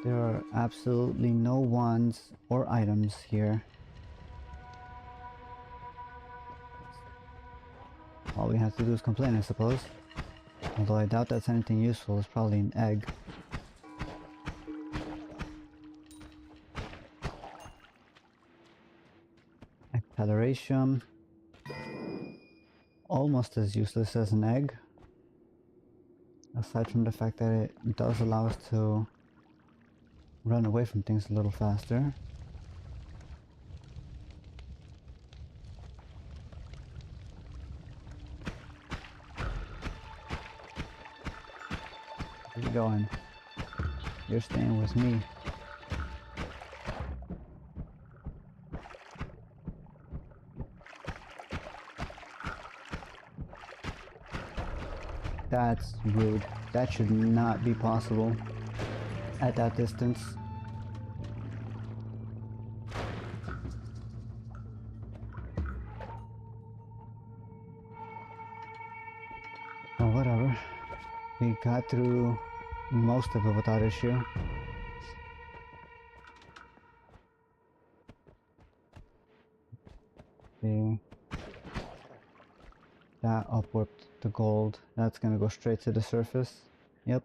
There are absolutely no wands or items here. All we have to do is complain, I suppose. Although I doubt that's anything useful. It's probably an egg. Acceleration. Almost as useless as an egg. Aside from the fact that it does allow us to run away from things a little faster. Where you going? You're staying with me. That's rude. That should not be possible at that distance. Oh, whatever. We got through most of it without issue. See. That upwarped the gold. That's gonna go straight to the surface. Yep.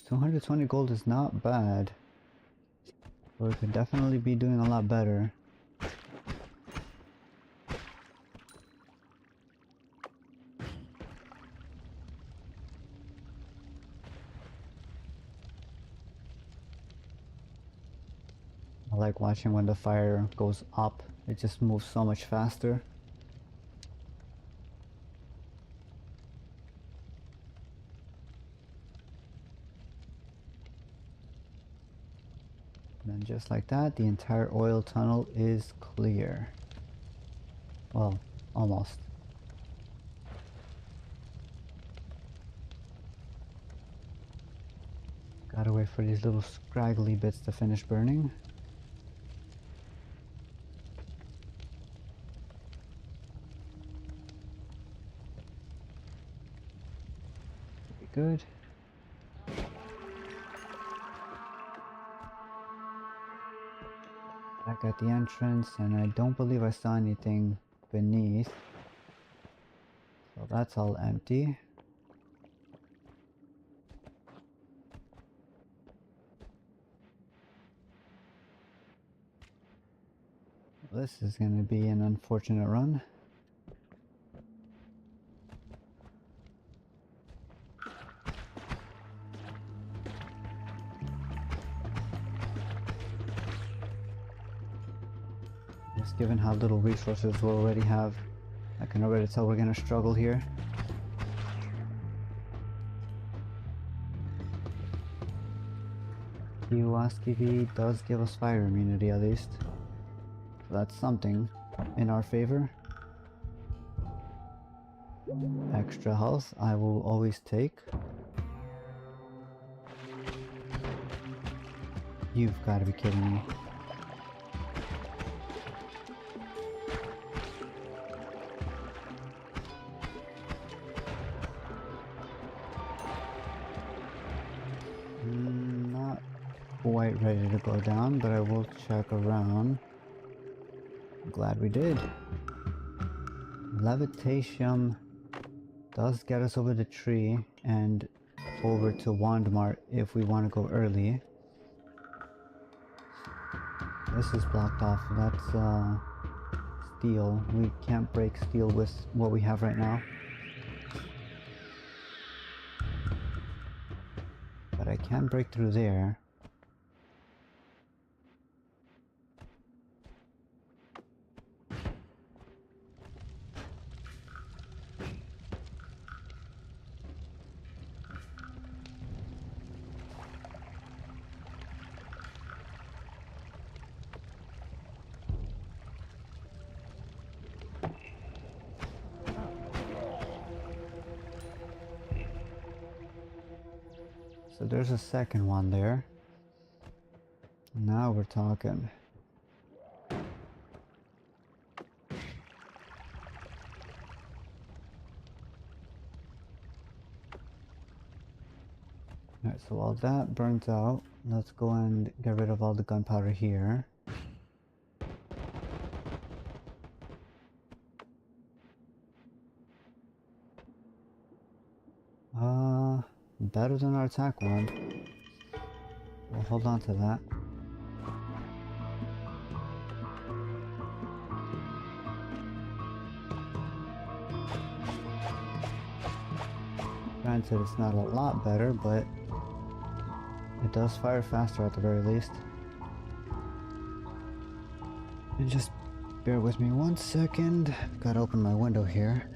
$220 gold is not bad. But we could definitely be doing a lot better. I like watching when the fire goes up. It just moves so much faster. And then just like that, the entire oil tunnel is clear. Well, almost. Gotta wait for these little scraggly bits to finish burning. Good. Back at the entrance, and I don't believe I saw anything beneath. So that's all empty. This is going to be an unfortunate run. Just given how little resources we already have, I can already tell we're going to struggle here. Kiwaskivi does give us fire immunity at least. So that's something in our favor. Extra health I will always take. You've got to be kidding me. Not quite ready to go down, but I will check around. I'm glad we did. Levitation does get us over the tree and over to Wandmart if we want to go early. This is blocked off. That's steel. We can't break steel with what we have right now. But I can break through there. So there's a second one there. Now we're talking. Alright, so while that burns out, let's go and get rid of all the gunpowder here. Better than our attack wand. We'll hold on to that. Granted, it's not a lot better, but it does fire faster at the very least. And just bear with me 1 second. Gotta open my window here.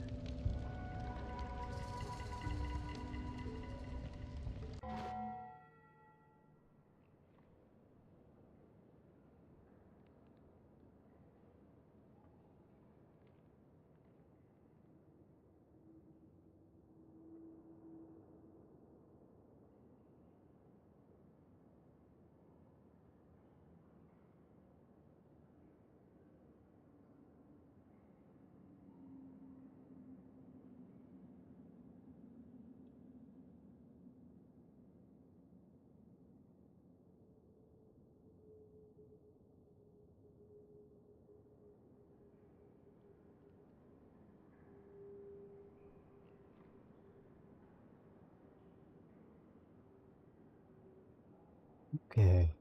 Okay.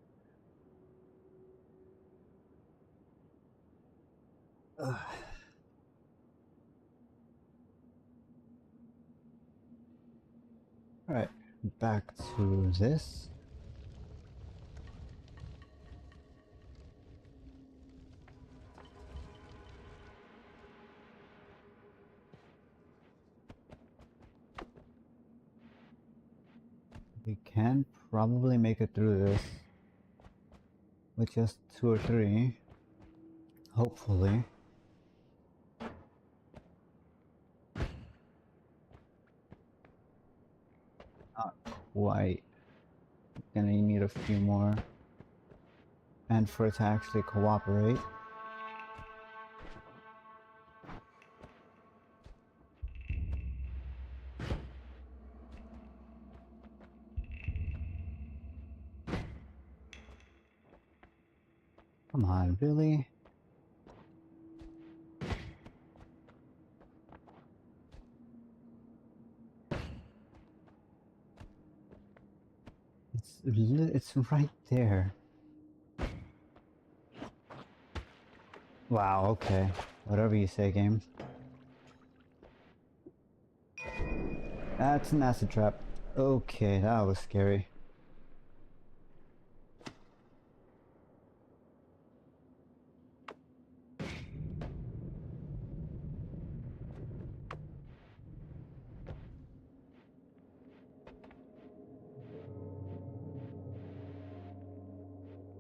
Alright, back to this. We can probably make it through this with just 2 or 3, hopefully. Not quite. Gonna need a few more, and for it to actually cooperate. Come on, really? It's right there. Wow, okay. Whatever you say, game. That's an acid trap. Okay, that was scary.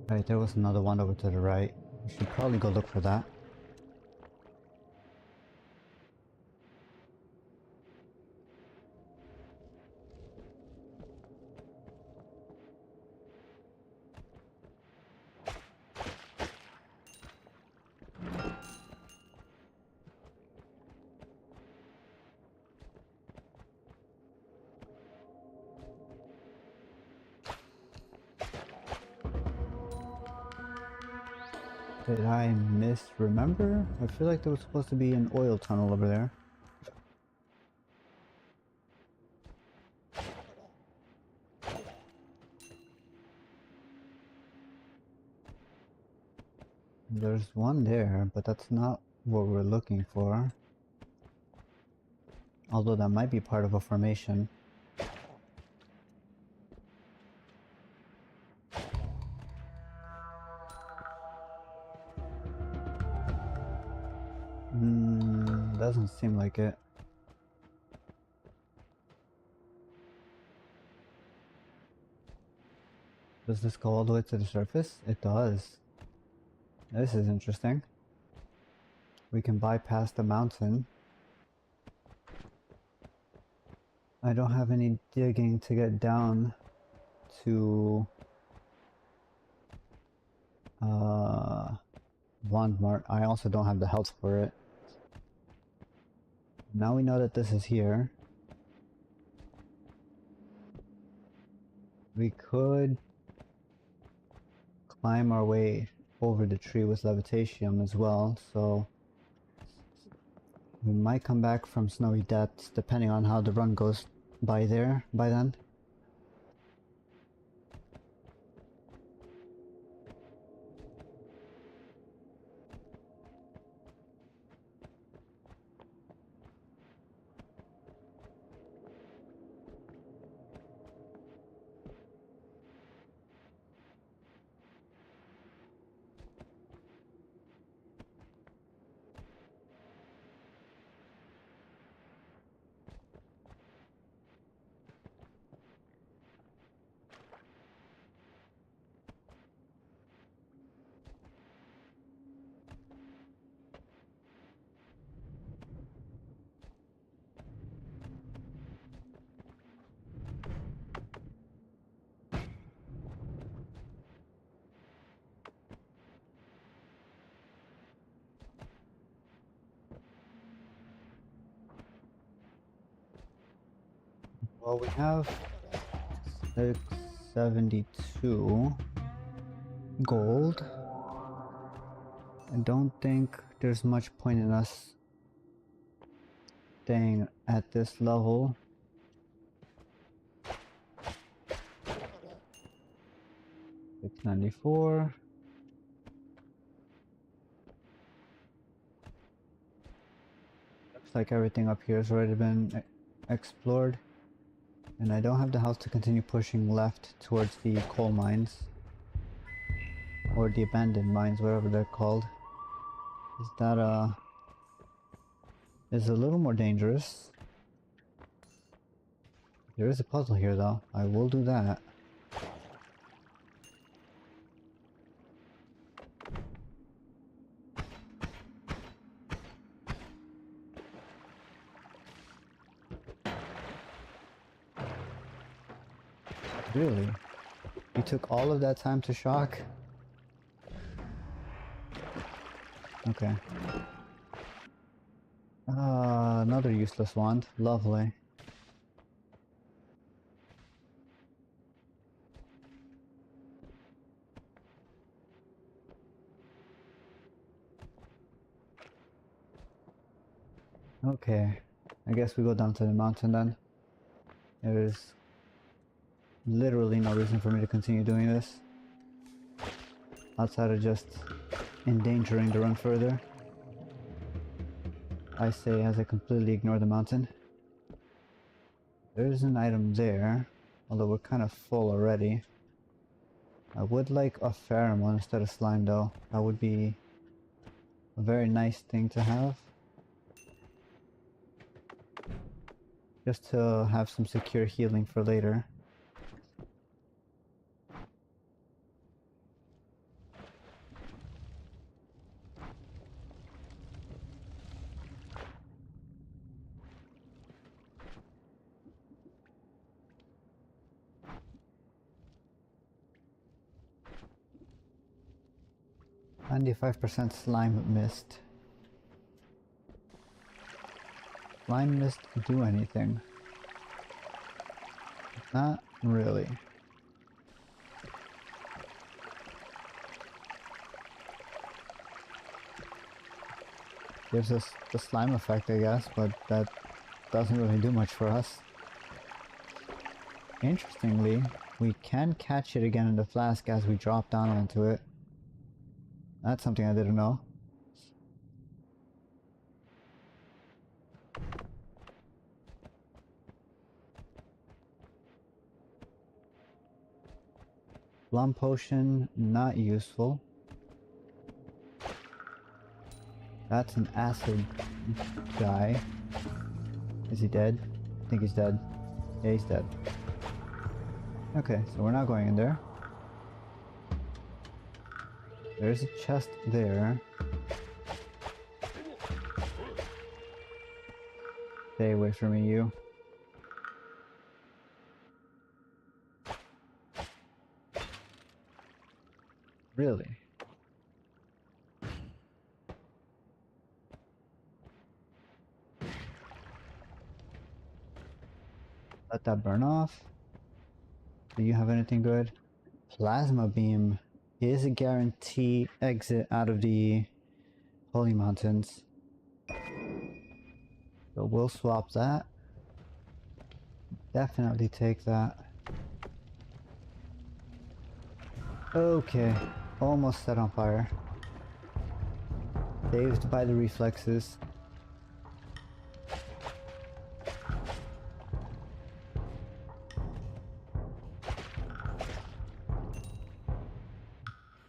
Right, there was another one over to the right. We should probably go look for that. Did I misremember? I feel like there was supposed to be an oil tunnel over there. There's one there, but that's not what we're looking for. Although that might be part of a formation. Doesn't seem like it. Does this go all the way to the surface? It does. This is interesting. We can bypass the mountain. I don't have any digging to get down to Wandmart. I also don't have the health for it. Now we know that this is here. We could climb our way over the tree with levitation as well, so we might come back from Snowy Depths depending on how the run goes by then. Well, we have 672 gold. I don't think there's much point in us staying at this level. $694. Looks like everything up here has already been explored. And I don't have the house to continue pushing left towards the coal mines. Or the abandoned mines, whatever they're called. That is a little more dangerous. There is a puzzle here though. I will do that. Really? You took all of that time to shock? Okay. Another useless wand. Lovely. Okay. I guess we go down to the mountain then. There is literally no reason for me to continue doing this outside of just endangering the run further. I say as I completely ignore the mountain. There's an item there, although we're kind of full already. I would like a pheromone instead of slime though. That would be a very nice thing to have. Just to have some secure healing for later. %slime mist. Slime mist do anything? Not really. Gives us the slime effect, I guess, but that doesn't really do much for us. Interestingly, we can catch it again in the flask as we drop down onto it. That's something I didn't know. Plum potion, not useful. That's an acid guy. Is he dead? I think he's dead. Yeah, he's dead. Okay, so we're not going in there. There's a chest there. Stay away from me, you. Really? Let that burn off. Do you have anything good? Plasma beam is a guaranteed exit out of the Holy Mountains. So we'll swap that. Definitely take that. Okay, almost set on fire. Saved by the reflexes.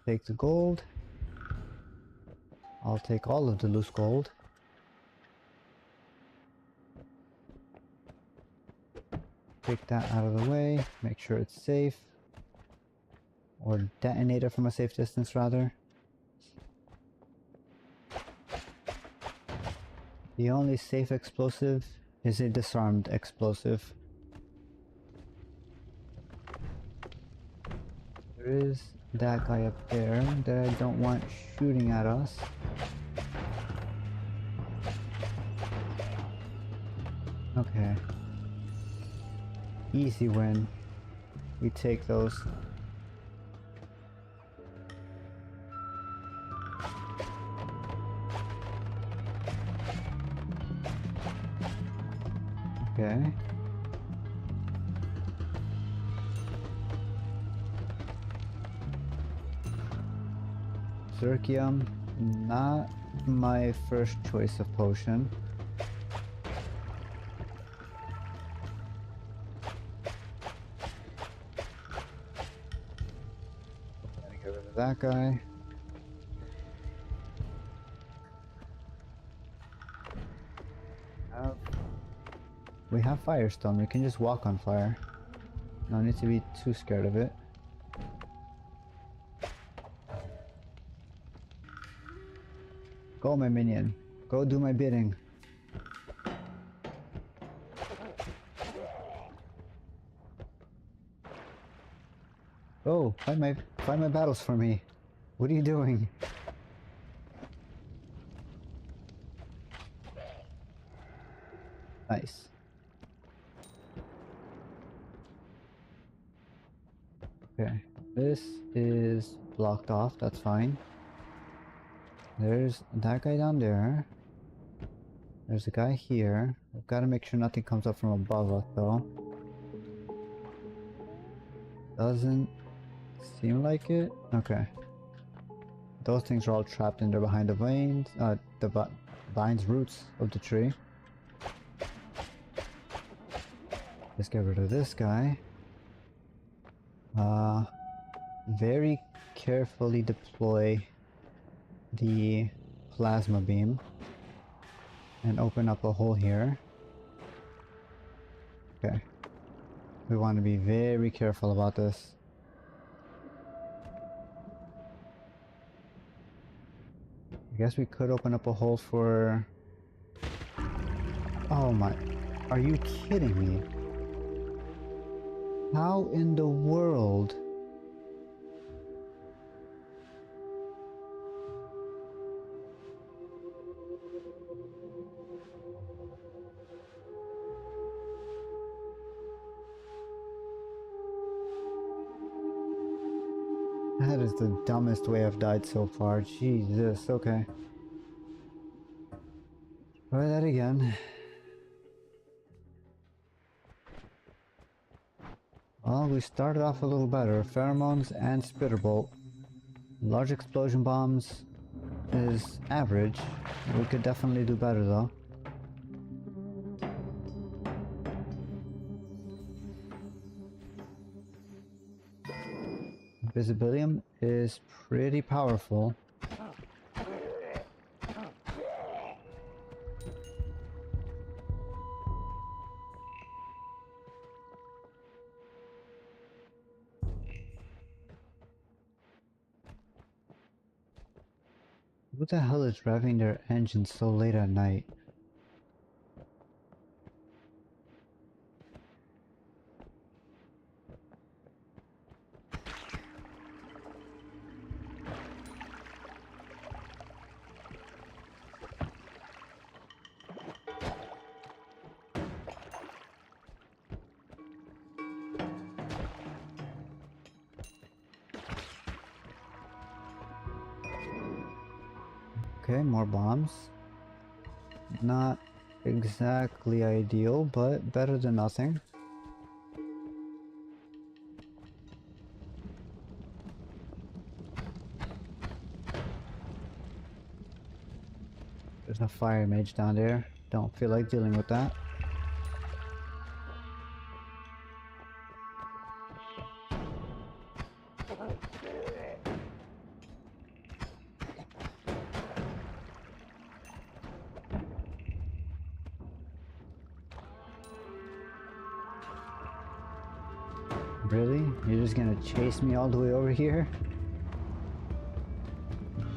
Take the gold. I'll take all of the loose gold. Take that out of the way, make sure it's safe. Or detonate it from a safe distance, rather. The only safe explosive is a disarmed explosive. There is that guy up there that I don't want shooting at us. Okay. Easy win. We take those. Okay. Zircium, not my first choice of potion. Gotta get rid of that guy. We have Firestone, we can just walk on fire. No need to be too scared of it. Go, my minion. Go do my bidding. Go, fight my battles for me. What are you doing? Nice. Okay, this is blocked off, that's fine. There's that guy down there. There's a guy here. I've got to make sure nothing comes up from above us though. Doesn't seem like it. Okay. those things are all trapped in there behind the vines, vines roots of the tree. Let's get rid of this guy. Very carefully deploy the plasma beam and open up a hole here. Okay. We want to be very careful about this. I guess we could open up a hole for... Oh my... Are you kidding me? How in the world? That is the dumbest way I've died so far. Jesus, okay. Try that again. Well, we started off a little better. Pheromones and Spitterbolt. Large explosion bombs is average. We could definitely do better though. Visibilium is pretty powerful. Who the hell is revving their engines so late at night? Okay, more bombs. Not exactly ideal, but better than nothing. There's a fire mage down there. Don't feel like dealing with that. Really? You're just gonna chase me all the way over here?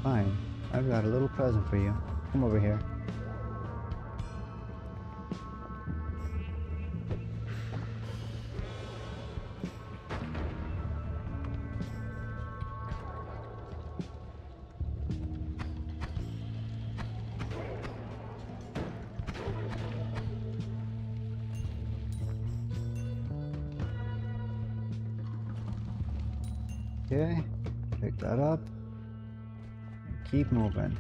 Fine. I've got a little present for you. Come over here. Okay, pick that up and keep moving.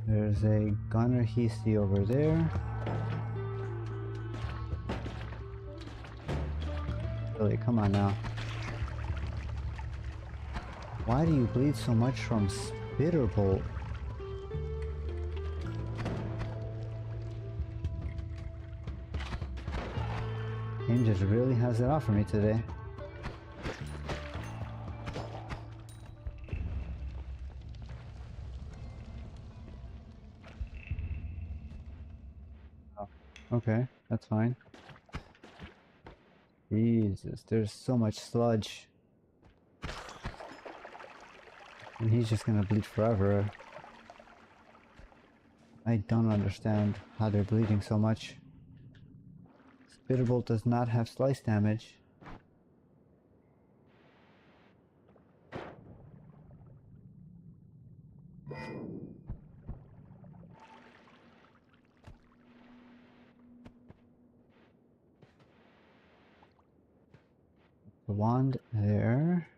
There's a gunner Hisi over there. Really, come on now. Why do you bleed so much from Spitterbolt? Game just really has it out for me today. Oh, okay, that's fine. Jesus, there's so much sludge. And he's just gonna bleed forever. I don't understand how they're bleeding so much. Spitterbolt does not have slice damage. The wand there.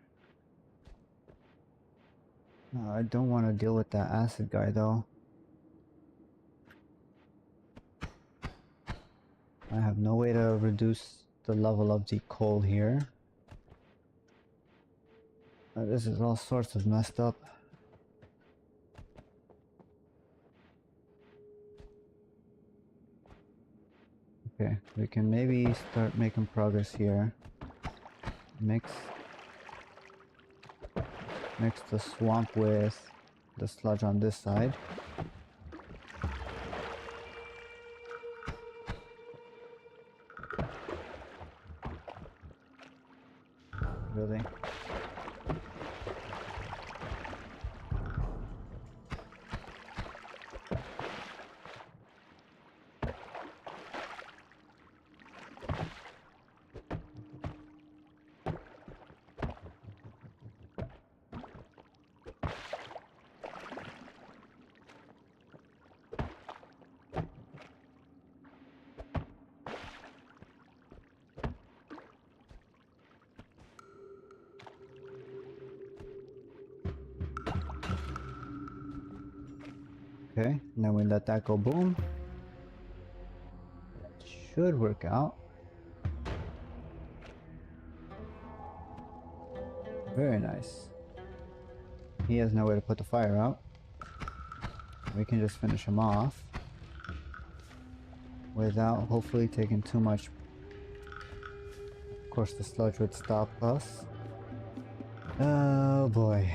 I don't want to deal with that acid guy though. I have no way to reduce the level of the coal here. This is all sorts of messed up. Okay, we can maybe start making progress here. Mix the swamp with the sludge on this side. Really? Okay, and then we let that go boom. Should work out. Very nice. He has no way to put the fire out. We can just finish him off without hopefully taking too much. Of course the sludge would stop us. Oh boy.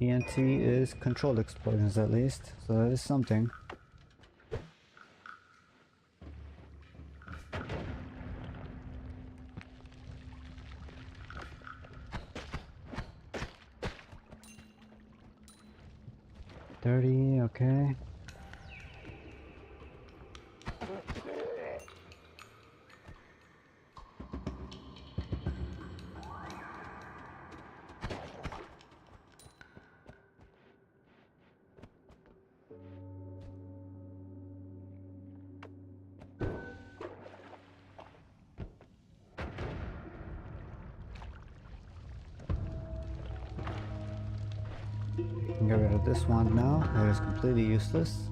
ENT is controlled explosions at least, so that is something. $30, okay. Get rid of this wand now. That is completely useless.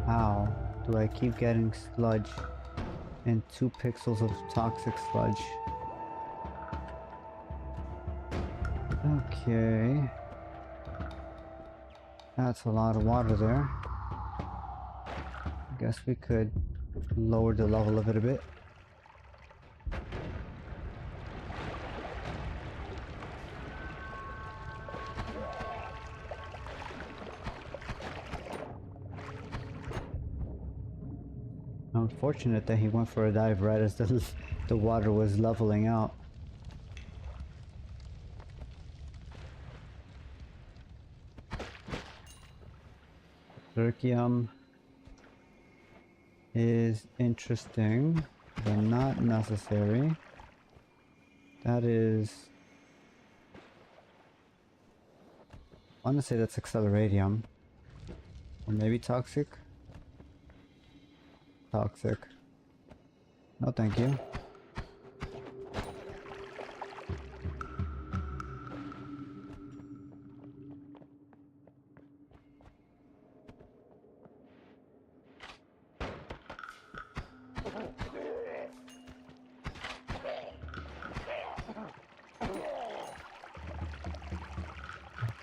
How do I keep getting sludge and 2 pixels of toxic sludge? Okay. That's a lot of water there. I guess we could lower the level of it a bit. Unfortunate that he went for a dive right as the water was leveling out. Lurkium is interesting, but not necessary. That is... I want to say that's acceleratium. Or maybe toxic? Toxic. No thank you.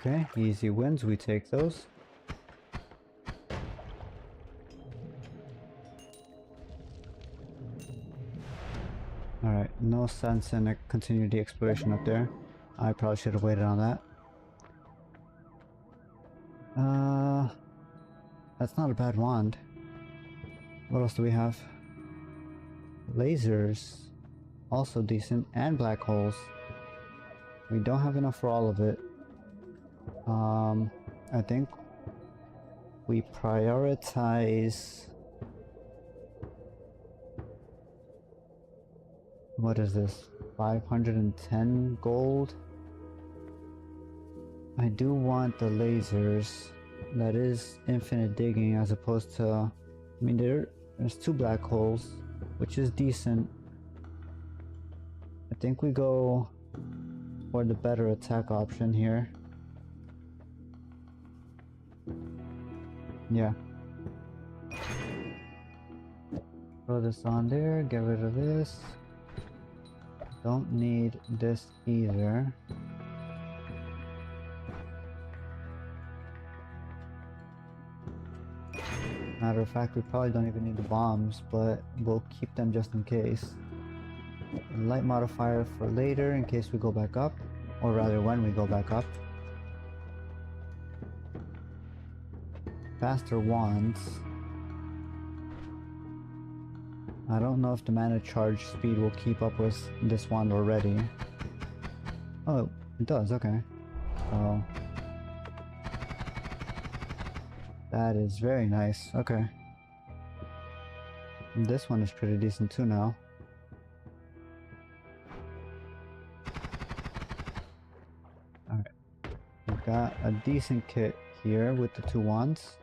Okay, easy wins, we take those. Alright, no sense in a continue the exploration up there. I probably should have waited on that. That's not a bad wand. What else do we have? Lasers. Also decent. And black holes. We don't have enough for all of it. I think we prioritize... What is this? 510 gold? I do want the lasers. That is infinite digging as opposed to... I mean, there's 2 black holes, which is decent. I think we go for the better attack option here. Yeah. Throw this on there, get rid of this. Don't need this either. Matter of fact, we probably don't even need the bombs, but we'll keep them just in case. Light modifier for later in case we go back up, or rather when we go back up. Faster wands. I don't know if the mana charge speed will keep up with this wand already. Oh, it does, okay. So that is very nice, okay. And this one is pretty decent too now. Alright, we've got a decent kit here with the 2 wands.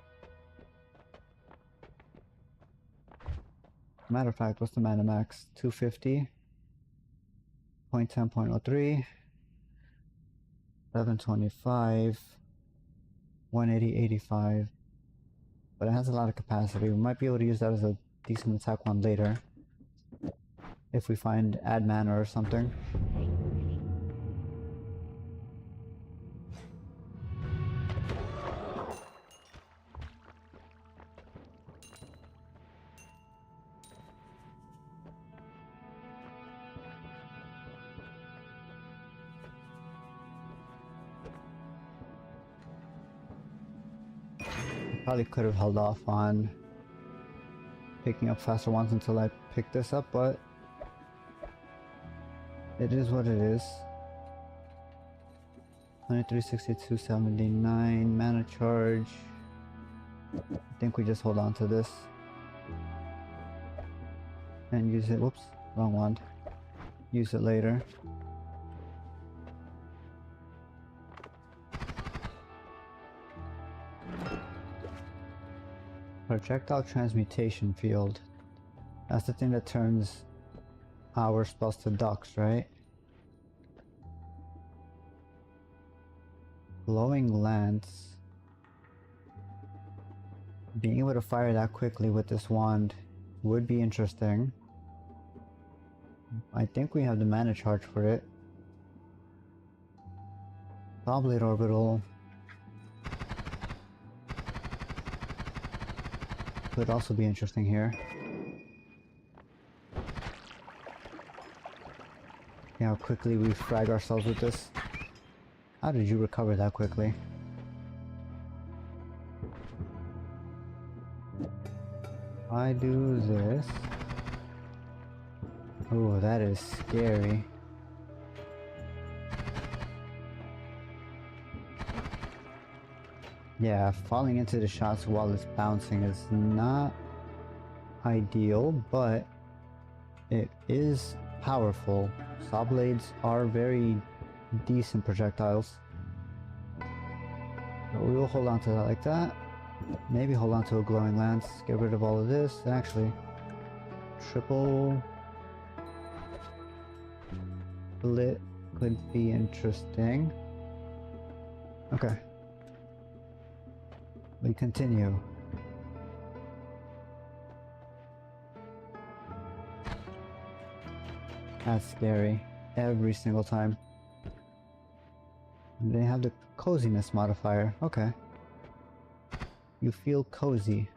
Matter of fact, what's the mana max? 250, 0.10, 0.03, 725, 180, 85. But it has a lot of capacity. We might be able to use that as a decent attack one later. If we find add mana or something. Probably could have held off on picking up faster ones until I pick this up, but it is what it is. 2362, 79 mana charge. I think we just hold on to this and use it. Whoops, wrong wand. Use it later. Projectile transmutation field. That's the thing that turns our spells to ducks, right? Glowing lance. Being able to fire that quickly with this wand would be interesting. I think we have the mana charge for it. Goblet orbital could also be interesting here. See how quickly we frag ourselves with this. How did you recover that quickly? I do this. Oh, that is scary. Yeah, falling into the shots while it's bouncing is not ideal, but it is powerful. Saw blades are very decent projectiles. So we will hold on to that like that. Maybe hold on to a glowing lance, get rid of all of this, and actually triple split could be interesting. Okay. We continue. That's scary. Every single time. And they have the coziness modifier. Okay. You feel cozy.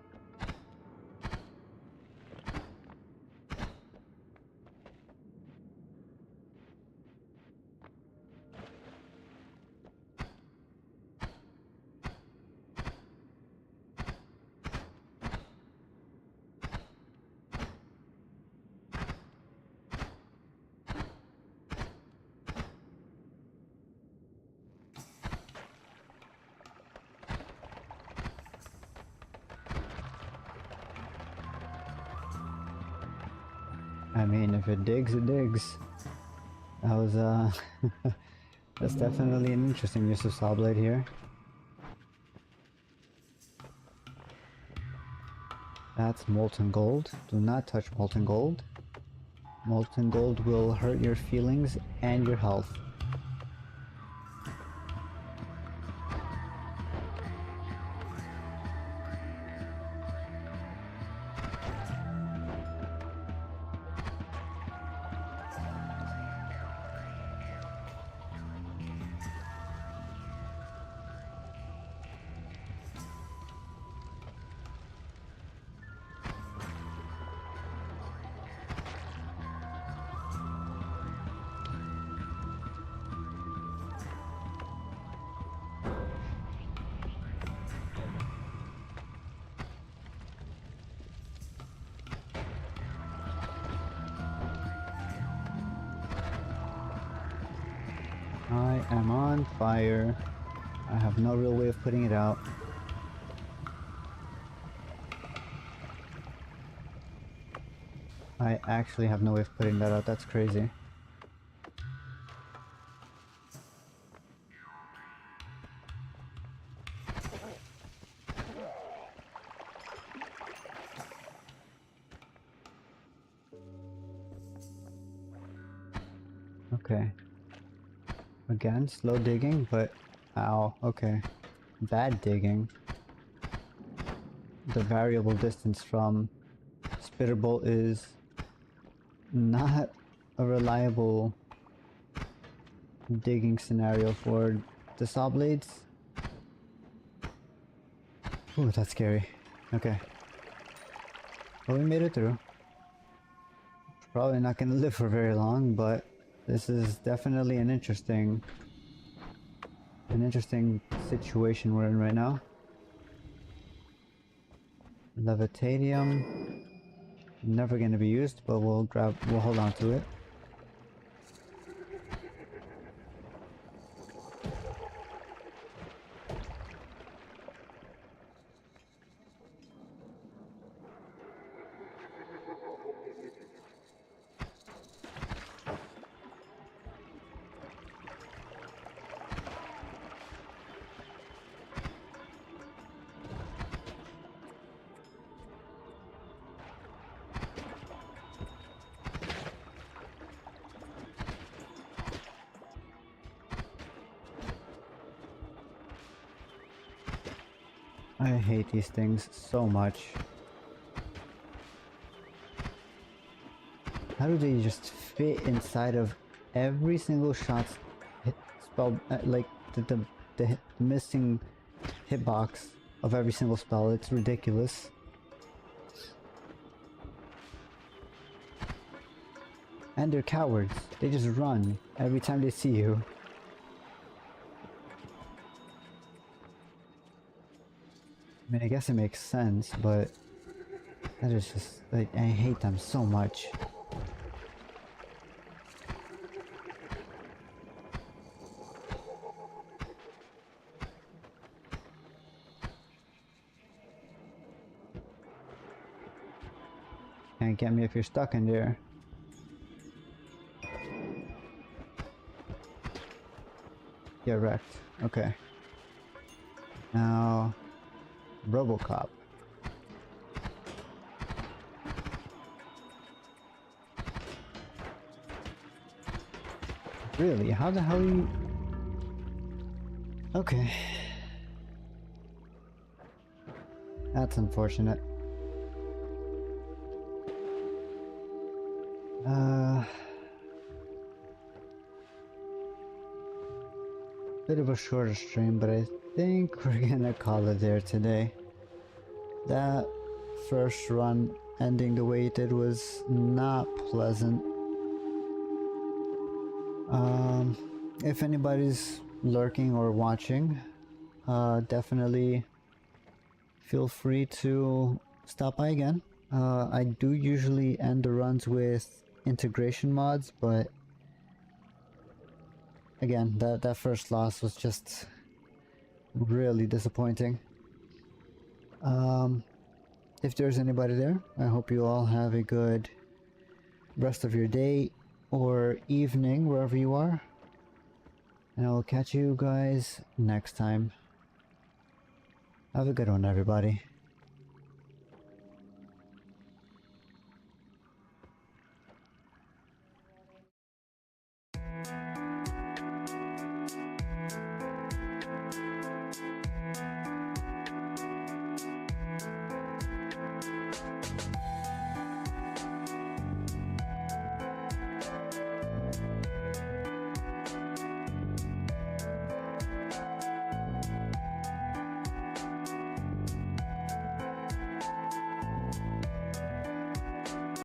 I mean, if it digs, it digs. That was, That's definitely an interesting use of saw blade here. That's molten gold. Do not touch molten gold. Molten gold will hurt your feelings and your health. I am on fire. I have no real way of putting it out. I actually have no way of putting that out. That's crazy. Okay. Again, slow digging, but ow, okay. Bad digging. The variable distance from Spitterbolt is not a reliable digging scenario for the saw blades. Ooh, that's scary. Okay. Well, we made it through. Probably not gonna live for very long, but this is definitely an interesting situation we're in right now. Levitadium, never gonna be used, but we'll hold on to it. I hate these things so much. How do they just fit inside of every single shot's spell, like the missing hitbox of every single spell? It's ridiculous. And they're cowards. They just run every time they see you. I mean, I guess it makes sense, but that is just, like, I hate them so much. Can't get me if you're stuck in there. Get wrecked. Okay. Now, Robocop. Really? How the hell are you... Okay. That's unfortunate. Bit of a shorter stream, but I think we're gonna call it there today. That first run ending the way it did was not pleasant. If anybody's lurking or watching, definitely feel free to stop by again. I do usually end the runs with integration mods, but again, that first loss was just really disappointing. If there's anybody there, I hope you all have a good rest of your day or evening wherever you are. And I will catch you guys next time. Have a good one, everybody.